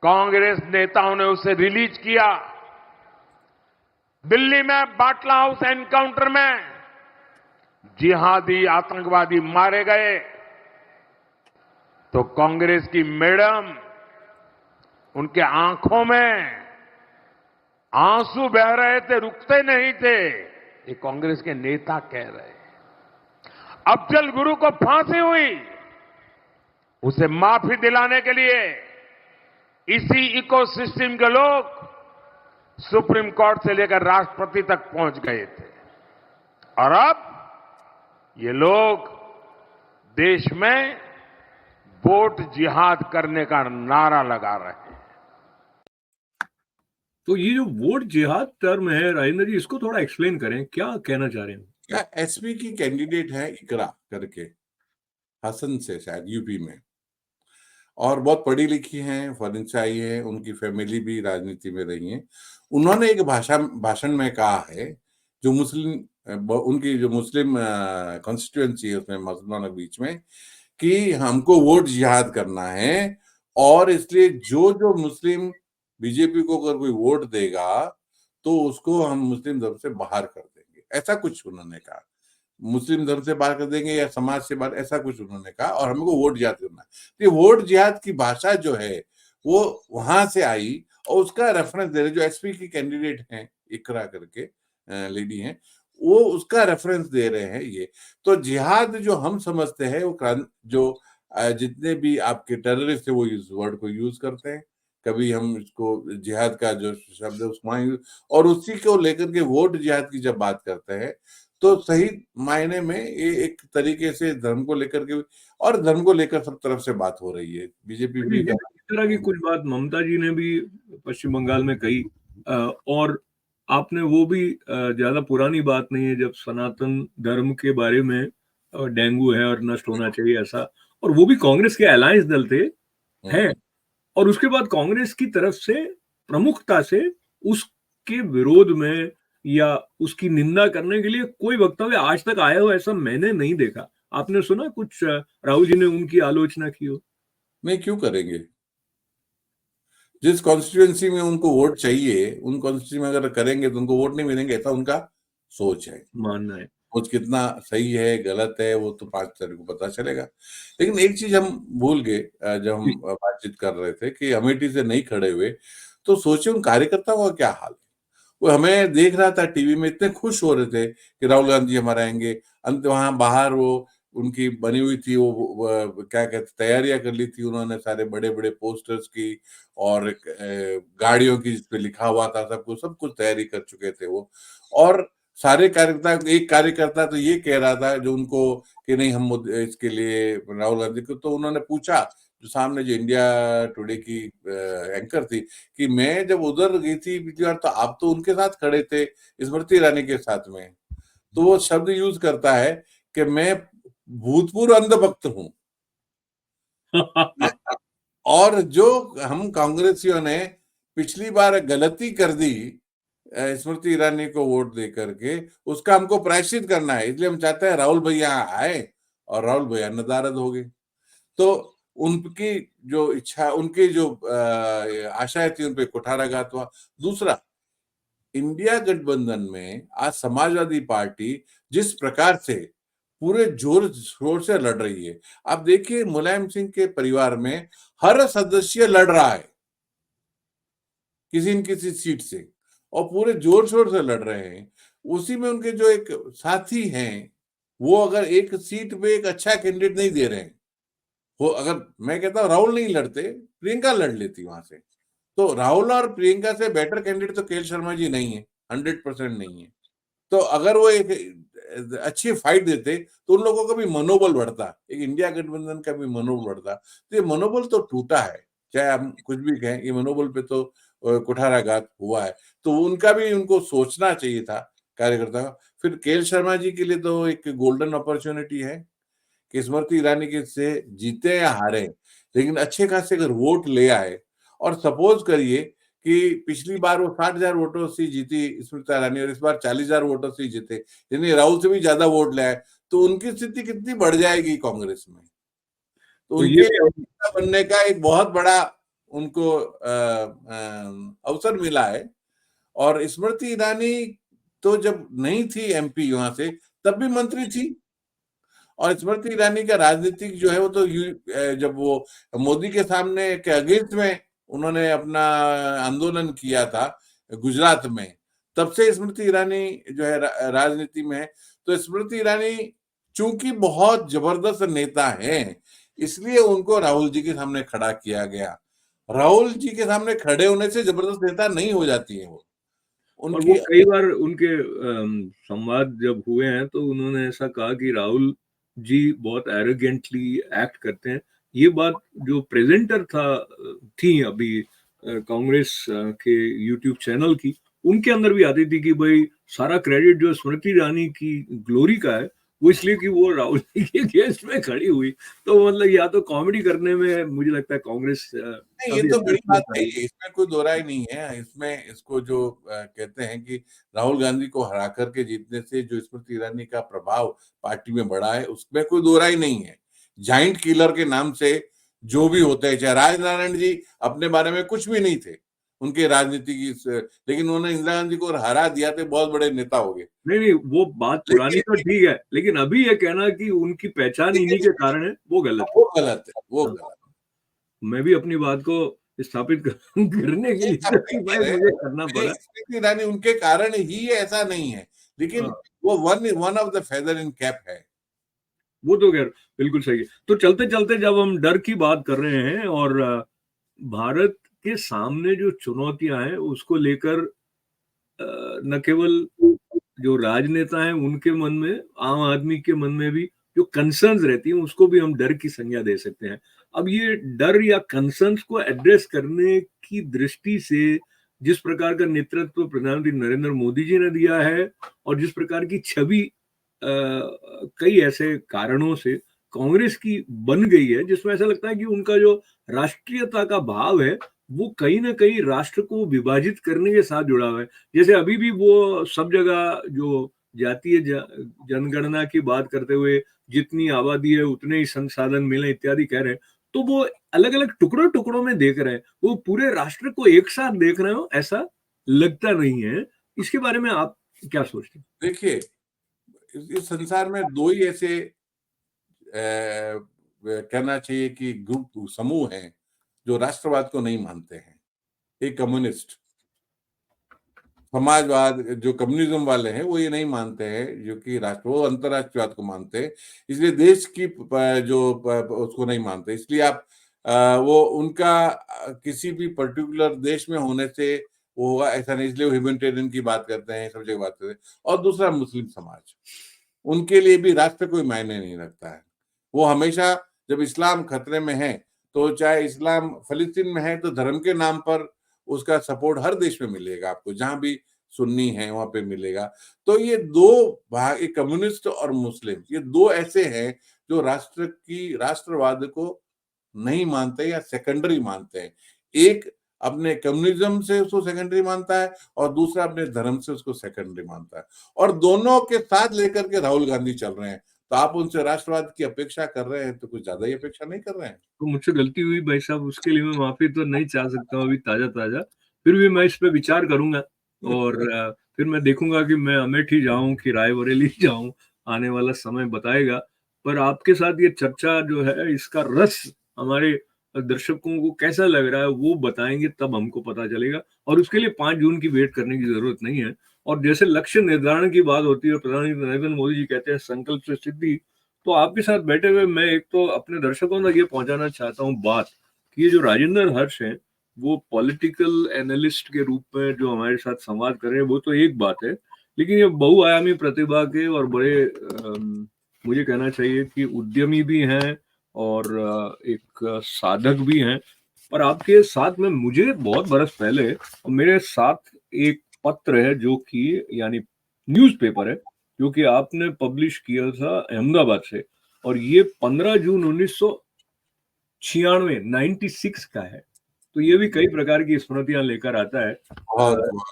कांग्रेस नेताओं ने उसे रिलीज किया। दिल्ली में बाटला हाउस एनकाउंटर में जिहादी आतंकवादी मारे गए तो कांग्रेस की मैडम, उनके आंखों में आंसू बह रहे थे, रुकते नहीं थे। ये कांग्रेस के नेता कह रहे हैं। अफजल गुरु को फांसी हुई, उसे माफी दिलाने के लिए इसी इकोसिस्टम के लोग सुप्रीम कोर्ट से लेकर राष्ट्रपति तक पहुंच गए थे। और अब ये लोग देश में वोट जिहाद करने का नारा लगा रहे हैं। तो ये जो वोट जिहाद टर्म है राजेंद्र जी, इसको थोड़ा एक्सप्लेन करें, क्या कहना चाह रहे हैं? क्या एसपी की कैंडिडेट है इकरा करके, हसन से शायद यूपी में, और बहुत पढ़ी लिखी हैं, फॉरेन से आई है, उनकी फैमिली भी राजनीति में रही है। उन्होंने एक भाषण में कहा है, जो उनकी जो मुस्लिम कॉन्स्टिट्यूएंसी है उसमें मुसलमानों के बीच में, कि हमको वोट जिहाद करना है और इसलिए जो मुस्लिम बीजेपी को अगर कोई वोट देगा तो उसको हम मुस्लिम धर्म से बाहर कर देंगे, ऐसा कुछ उन्होंने कहा। मुस्लिम धर्म से बाहर कर देंगे या समाज से बाहर, ऐसा कुछ उन्होंने कहा, और हमको वोट जिहाद करना है। तो ये वोट जिहाद की भाषा जो है वो वहां से आई, और उसका रेफरेंस दे रहे जो एसपी की कैंडिडेट हैं इकरा करके लेडी हैं, वो उसका रेफरेंस दे रहे हैं। ये तो जिहाद जो हम समझते हैं वो जो जितने भी आपके टेररिस्ट है वो इस वर्ड को यूज करते हैं, कभी हम इसको जिहाद का जो शब्द है उसको, और उसी को लेकर के वोट जिहाद की जब बात करते हैं तो सही मायने में ये एक तरीके से धर्म को लेकर के, और धर्म को लेकर सब तरफ से बात हो रही है। बीजेपी भी इस तरह की कुछ बात ममता जी ने भी पश्चिम बंगाल में कही, और आपने वो भी ज्यादा पुरानी बात नहीं है जब सनातन धर्म के बारे में डेंगू है और नष्ट होना चाहिए ऐसा, और वो भी कांग्रेस के अलायंस दल थे हैं, और उसके बाद कांग्रेस की तरफ से प्रमुखता से उसके विरोध में या उसकी निंदा करने के लिए कोई वक्तव्य आज तक आया हो ऐसा मैंने नहीं देखा। आपने सुना कुछ राहुल जी ने उनकी आलोचना की हो? नहीं, क्यों करेंगे? जिस कॉन्स्टिट्यूएंसी में उनको वोट चाहिए उन कॉन्स्टिट्यूएंसी में अगर करेंगे तो उनको वोट नहीं मिलेंगे, ऐसा उनका सोच है, मानना है। सोच कितना सही है गलत है वो तो 5 तारीख को पता चलेगा। लेकिन एक चीज हम भूल गए जब हम बातचीत कर रहे थे कि अमेठी से नहीं खड़े हुए, तो सोचे उन कार्यकर्ताओं का क्या हाल है। वो हमें देख रहा था टीवी में, इतने खुश हो रहे थे कि राहुल गांधी हमारा आएंगे। अंत वहां बाहर वो उनकी बनी हुई थी, वो क्या कहते तैयारियां कर ली थी उन्होंने, सारे बड़े बड़े पोस्टर्स की और गाड़ियों की जिसपे लिखा हुआ था सब कुछ तैयारी कर चुके थे वो। और सारे कार्यकर्ता, एक कार्यकर्ता तो ये कह रहा था जो उनको कि नहीं हम इसके लिए राहुल गांधी को, तो उन्होंने पूछा जो सामने जो इंडिया टुडे की एंकर थी कि मैं जब उधर गई थी पिछली बार तो आप तो उनके साथ खड़े थे स्मृति ईरानी के साथ में, तो वो शब्द यूज करता है कि मैं भूतपूर्व अंधभक्त हूं और जो हम कांग्रेसियों ने पिछली बार गलती कर दी स्मृति ईरानी को वोट दे करके, उसका हमको प्रायश्चित करना है। इसलिए हम चाहते हैं राहुल भैया आए और राहुल भैया नदारद हो गए। तो उनकी जो इच्छा, उनकी जो आशाएं थी, उन पे कुठाराघात हुआ। दूसरा, इंडिया गठबंधन में आज समाजवादी पार्टी जिस प्रकार से पूरे जोर शोर से लड़ रही है, आप देखिए मुलायम सिंह के परिवार में हर सदस्य लड़ रहा है किसी न किसी सीट से, और पूरे जोर शोर से लड़ रहे हैं। उसी में उनके जो एक साथी हैं, वो अगर एक सीट पे एक अच्छा कैंडिडेट नहीं दे रहे हैं, वो अगर, मैं कहता हूँ राहुल नहीं लड़ते, प्रियंका लड़ लेती वहां से। तो राहुल और प्रियंका से बेटर कैंडिडेट तो केएल शर्मा जी नहीं है, 100% नहीं है। तो अगर वो एक अच्छी फाइट देते तो उन लोगों का भी मनोबल बढ़ता, एक इंडिया गठबंधन का भी मनोबल बढ़ता। तो ये मनोबल तो टूटा है, चाहे हम कुछ भी कहें, ये मनोबल पे तो कुठाराघात हुआ है। तो उनका भी, उनको सोचना चाहिए था कार्यकर्ता का। फिर केएल शर्मा जी के लिए तो एक गोल्डन अपॉर्चुनिटी है कि स्मृति ईरानी के से जीते या हारे, लेकिन अच्छे खासे अगर वोट ले आए, और सपोज करिए कि पिछली बार वो 60,000 वोटों से जीती स्मृति ईरानी और इस बार 40,000 वोटों से जीते, यानी राहुल से भी ज्यादा वोट ले आए, तो उनकी स्थिति कितनी बढ़ जाएगी कांग्रेस में। तो तो ये उनके नेता बनने का एक बहुत बड़ा उनको अवसर मिला है। और स्मृति ईरानी तो जब नहीं थी एमपी वहां से, तब भी मंत्री थी। और स्मृति ईरानी का राजनीतिक जो है वो तो जब वो मोदी के सामने के अगेंस्ट में उन्होंने अपना आंदोलन किया था गुजरात में, तब से स्मृति ईरानी जो है राजनीति में है। तो स्मृति ईरानी चूंकि बहुत जबरदस्त नेता हैं, इसलिए उनको राहुल जी के सामने खड़ा किया गया। राहुल जी के सामने खड़े होने से जबरदस्त नेता नहीं हो जाती है वो। और उनकी वो कई बार उनके संवाद जब हुए हैं तो उन्होंने ऐसा कहा कि राहुल जी बहुत एरोगेंटली एक्ट करते हैं। ये बात जो प्रेजेंटर थी अभी कांग्रेस के यूट्यूब चैनल की, उनके अंदर भी आती थी कि भाई सारा क्रेडिट जो स्मृति ईरानी की ग्लोरी का है, वो इसलिए कि वो राहुल जी के अगेंस्ट में खड़ी हुई। तो मतलब या तो कॉमेडी करने में मुझे लगता है कांग्रेस नहीं, ये तो बड़ी बात है, इसमें कोई दो राय नहीं है। इसमें इसको जो कहते हैं कि राहुल गांधी को हरा करके जीतने से जो स्मृति ईरानी का प्रभाव पार्टी में बढ़ा है, उसमें कोई दो राय नहीं है। जाइंट किलर के नाम से जो भी होते हैं, चाहे राजनारायण जी अपने बारे में कुछ भी नहीं थे उनके राजनीति की, लेकिन उन्होंने इंदिरा गांधी को हरा दिया तो बहुत बड़े नेता हो गए। नहीं, वो बात पुरानी तो ठीक है, लेकिन अभी ये कहना कि उनकी पहचान इन्हीं के कारण है, वो गलत है। वो गलत है, वो गलत है। मैं भी अपनी बात को स्थापित करने के लिए justify मुझे करना पड़ा। स्मृति ईरानी उनके कारण ही है, ऐसा नहीं है, लेकिन वो one of the feather in cap है। वो तो खैर बिल्कुल सही है। तो चलते चलते जब हम डर की बात कर रहे हैं और भारत के सामने जो चुनौतियां हैं उसको लेकर न केवल जो राजनेता हैं उनके मन में, आम आदमी के मन में भी जो कंसर्न्स रहती हैं उसको भी हम डर की संज्ञा दे सकते हैं। अब ये डर या कंसर्न्स को एड्रेस करने की दृष्टि से जिस प्रकार का नेतृत्व प्रधानमंत्री नरेंद्र मोदी जी ने दिया है और जिस प्रकार की छवि कई ऐसे कारणों से कांग्रेस की बन गई है, जिसमें ऐसा लगता है कि उनका जो राष्ट्रीयता का भाव है वो कहीं ना कहीं राष्ट्र को विभाजित करने के साथ जुड़ा हुआ है। जैसे अभी भी वो सब जगह जो जातीय जनगणना की बात करते हुए जितनी आबादी है उतने ही संसाधन मिले इत्यादि कह रहे हैं, तो वो अलग अलग टुकड़ों टुकड़ों में देख रहे हैं, वो पूरे राष्ट्र को एक साथ देख रहे हो ऐसा लगता नहीं है। इसके बारे में आप क्या सोचते हैं? देखिए, इस संसार में दो ही ऐसे कहना चाहिए कि ग्रुप, समूह हैं जो राष्ट्रवाद को नहीं मानते हैं। एक कम्युनिस्ट, समाजवाद, जो कम्युनिज्म वाले हैं वो ये नहीं मानते हैं जो कि वो अंतरराष्ट्रवाद को मानते हैं, इसलिए देश की जो उसको नहीं मानते। इसलिए आप वो उनका किसी भी पर्टिकुलर देश में होने से वो होगा ऐसा नहीं, इसलिए वो ह्यूमैनिटेरियन की बात करते हैं, सब जगह बात करते हैं। और दूसरा, मुस्लिम समाज, उनके लिए भी राष्ट्र कोई मायने नहीं रखता है। वो हमेशा, जब इस्लाम खतरे में है, तो चाहे इस्लाम फिलिस्तीन में है तो धर्म के नाम पर उसका सपोर्ट हर देश में मिलेगा आपको, जहां भी सुन्नी है वहां पे मिलेगा। तो ये दो भाग, एक कम्युनिस्ट और मुस्लिम, ये दो ऐसे हैं जो राष्ट्रवाद को नहीं मानते या सेकेंडरी मानते हैं। एक अपने कम्युनिज्म से उसको सेकेंडरी मानता है और दूसरा अपने धर्म से उसको सेकेंडरी मानता है, और दोनों के साथ लेकर के राहुल गांधी चल रहे हैं। तो आप उनसे राष्ट्रवाद की अपेक्षा कर रहे हैं तो कुछ ज्यादा ही अपेक्षा नहीं कर रहे हैं। तो मुझसे गलती हुई भाई साहब, उसके लिए मैं माफी तो नहीं चाह सकता हूँ अभी ताजा, फिर भी मैं इस पे विचार करूंगा और फिर मैं देखूंगा कि मैं अमेठी जाऊं कि रायबरेली जाऊं, आने वाला समय बताएगा। पर आपके साथ ये चर्चा जो है, इसका रस हमारे दर्शकों को कैसा लग रहा है वो बताएंगे, तब हमको पता चलेगा। और उसके लिए 5 जून की वेट करने की जरूरत नहीं है। और जैसे लक्ष्य निर्धारण की बात होती है, प्रधानमंत्री नरेंद्र मोदी जी कहते हैं संकल्प से सिद्धि, तो आपके साथ बैठे हुए मैं एक तो अपने दर्शकों तक ये पहुंचाना चाहता हूँ बात कि ये जो राजेंद्र हर्ष हैं, वो पॉलिटिकल एनालिस्ट के रूप में जो हमारे साथ संवाद कर रहे हैं वो तो एक बात है, लेकिन ये बहुआयामी प्रतिभा के और बड़े मुझे कहना चाहिए कि उद्यमी भी हैं और एक साधक भी हैं। पर आपके साथ में मुझे बहुत बरस पहले और मेरे साथ एक पत्र है जो कि यानी न्यूज़पेपर है जो कि आपने पब्लिश किया था अहमदाबाद से, और ये 15 जून 1996 96 का है। तो ये भी कई प्रकार की स्मृतियां लेकर आता है। बहुत बहुत।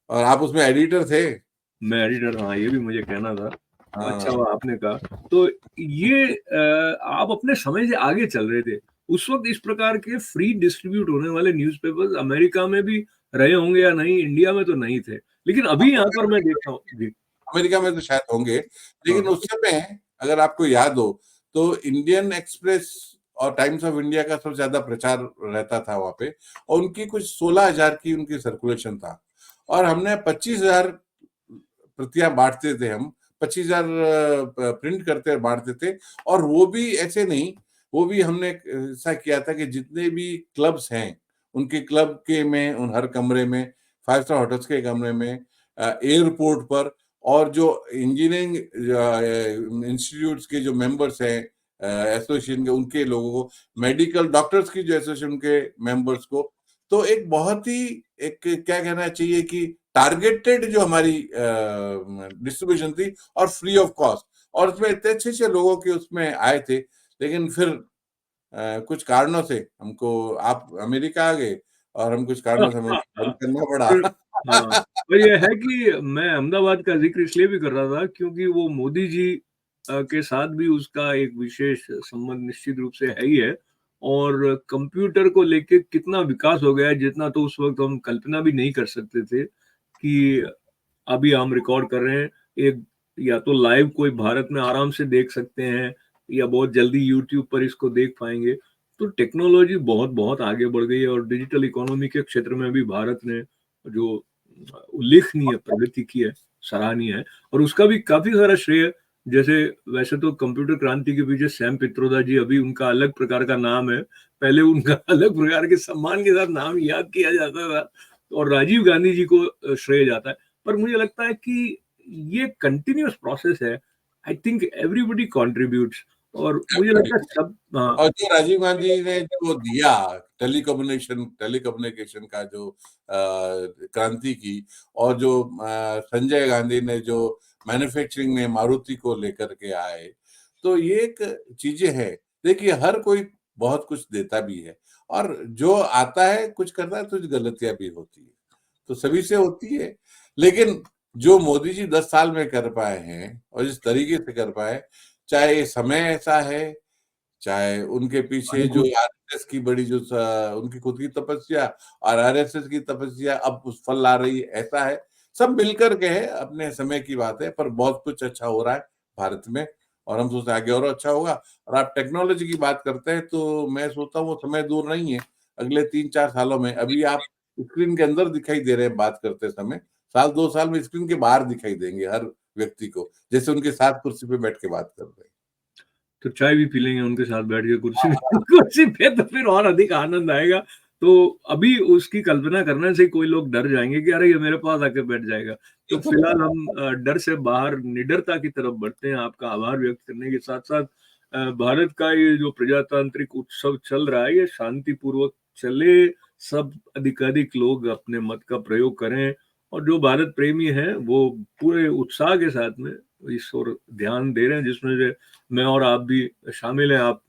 और आप उसमें एडिटर थे। मैं एडिटर, हाँ ये भी मुझे कहना था। अच्छा हाँ, हुआ आपने कहा। तो ये आप अपने समय से आगे चल रहे थे उस वक्त। इस प्रकार के फ्री डिस्ट्रीब्यूट होने वाले न्यूज़पेपर्स अमेरिका में भी रहे होंगे या नहीं, इंडिया में तो नहीं थे, लेकिन अभी यहाँ पर मैं देखता हूँ जी। अमेरिका में तो शायद होंगे, लेकिन हाँ उस समय अगर आपको याद हो तो इंडियन एक्सप्रेस और टाइम्स ऑफ इंडिया का सबसे ज्यादा प्रचार रहता था वहां पे, और उनकी कुछ 16,000 की उनकी सर्कुलेशन था, और हमने 25,000 प्रतियां बांटते थे। हम 25,000 प्रिंट करते और बांटते थे, और वो भी ऐसे नहीं, वो भी हमने ऐसा किया था कि जितने भी क्लब्स हैं उनके क्लब के में, उन हर कमरे में, 5 स्टार होटल्स के कमरे में, एयरपोर्ट पर, और जो इंजीनियरिंग इंस्टीट्यूट्स के जो मेंबर्स हैं एसोसिएशन के, उनके लोगों को, मेडिकल डॉक्टर्स की जो एसोसिएशन के मेंबर्स को, तो एक बहुत ही एक क्या कहना चाहिए कि टारगेटेड जो हमारी डिस्ट्रीब्यूशन थी, और फ्री ऑफ कॉस्ट, और उसमें इतने अच्छे अच्छे लोगों के उसमें आए थे। लेकिन फिर कुछ कारणों से हमको, आप अमेरिका आ गए और हम कुछ कारणों से हमें बंद करना फिर पड़ा। हाँ, तो ये है कि मैं अहमदाबाद का जिक्र इसलिए भी कर रहा था क्योंकि वो मोदी जी के साथ भी उसका एक विशेष संबंध निश्चित रूप से है ही है। और कंप्यूटर को लेके कितना विकास हो गया है, जितना तो उस वक्त हम कल्पना भी नहीं कर सकते थे कि अभी हम रिकॉर्ड कर रहे हैं एक, या तो लाइव कोई भारत में आराम से देख सकते हैं या बहुत जल्दी यूट्यूब पर इसको देख पाएंगे। तो टेक्नोलॉजी बहुत बहुत आगे बढ़ गई है और डिजिटल इकोनॉमी के क्षेत्र में भी भारत ने जो उल्लेखनीय प्रगति की है, सराहनीय है। और उसका भी काफी सारा श्रेय, जैसे वैसे तो कंप्यूटर क्रांति के पीछे सैम पित्रोदा जी, अभी उनका अलग प्रकार का नाम है, पहले उनका अलग प्रकार के सम्मान के साथ नाम याद किया जाता था, और राजीव गांधी जी को श्रेय जाता है। पर मुझे लगता है कि ये कंटिन्यूअस प्रोसेस है। आई थिंक एवरीबॉडी कंट्रीब्यूट्स, और मुझे लगता है सब हाँ, और जो राजीव गांधी ने जो दिया टेलीकम्युनिकेशन का जो क्रांति की, और जो संजय गांधी ने जो मैन्युफैक्चरिंग में मारुति को लेकर के आए, तो ये एक चीजें हैं। देखिए, हर कोई बहुत कुछ देता भी है, और जो आता है कुछ करता है तो गलतियां भी होती है, तो सभी से होती है। लेकिन जो मोदी जी 10 साल में कर पाए हैं और जिस तरीके से कर पाए, चाहे समय ऐसा है, चाहे उनके पीछे जो आरएसएस की बड़ी जो उनकी खुद की तपस्या और आरएसएस की तपस्या अब उस फल ला रही है, ऐसा है। सब मिलकर के है, अपने समय की बात है, पर बहुत कुछ अच्छा हो रहा है भारत में, और हम सोचते हैं आगे और अच्छा होगा। और आप टेक्नोलॉजी की बात करते हैं तो मैं सोचता हूँ वो समय दूर नहीं है, अगले 3-4 सालों में। अभी आप स्क्रीन के अंदर दिखाई दे रहे हैं बात करते समय, साल 2 साल में स्क्रीन के बाहर दिखाई देंगे हर व्यक्ति को, जैसे उनके साथ कुर्सी पे बैठ के बात कर रहे हैं। तो चाय भी पी लेंगे उनके साथ बैठ के कुर्सी कुर्सी पे, तो फिर और अधिक आनंद आएगा। तो अभी उसकी कल्पना करने से कोई लोग डर जाएंगे कि अरे ये मेरे पास आके बैठ जाएगा। तो फिलहाल हम डर से बाहर निडरता की तरफ बढ़ते हैं, आपका आभार व्यक्त करने के साथ साथ। भारत का ये जो प्रजातांत्रिक उत्सव चल रहा है, ये शांतिपूर्वक चले, सब अधिकाधिक लोग अपने मत का प्रयोग करें, और जो भारत प्रेमी हैं वो पूरे उत्साह के साथ में इस ओर ध्यान दे रहे हैं, जिसमें से मैं और आप भी शामिल हैं। आप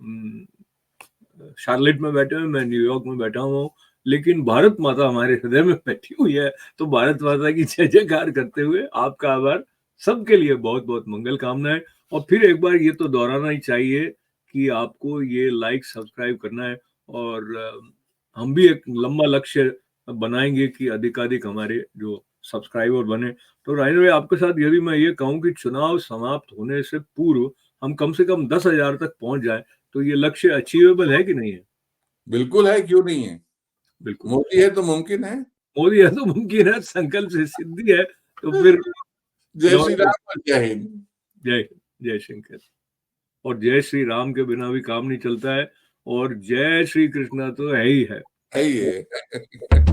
शार्लेट में बैठे हुए, मैं न्यूयॉर्क में बैठा हुआ हूँ, लेकिन भारत माता हमारे हृदय में बैठी हुई है। तो भारत माता की जय जयकार करते हुए आपका आभार, सबके लिए बहुत बहुत मंगल कामनाएं। और फिर एक बार ये तो दोहराना ही चाहिए कि आपको ये लाइक सब्सक्राइब करना है, और हम भी एक लंबा लक्ष्य बनाएंगे कि अधिकाधिक हमारे जो सब्सक्राइबर बने। तो राजेंद्र भाई, आपके साथ यदि मैं ये कहूँ कि चुनाव समाप्त होने से पूर्व हम कम से कम 10,000 तक पहुंच जाए, तो ये लक्ष्य अचीवेबल है कि नहीं है? बिल्कुल है, क्यों नहीं है? बिल्कुल, मोदी है तो मुमकिन है। मोदी है तो मुमकिन है, संकल्प से सिद्धि है, तो फिर जय श्री और राम और जय हिंद। जय जय शंकर। और जय श्री राम के बिना भी काम नहीं चलता है, और जय श्री कृष्णा तो है ही है। है ही है।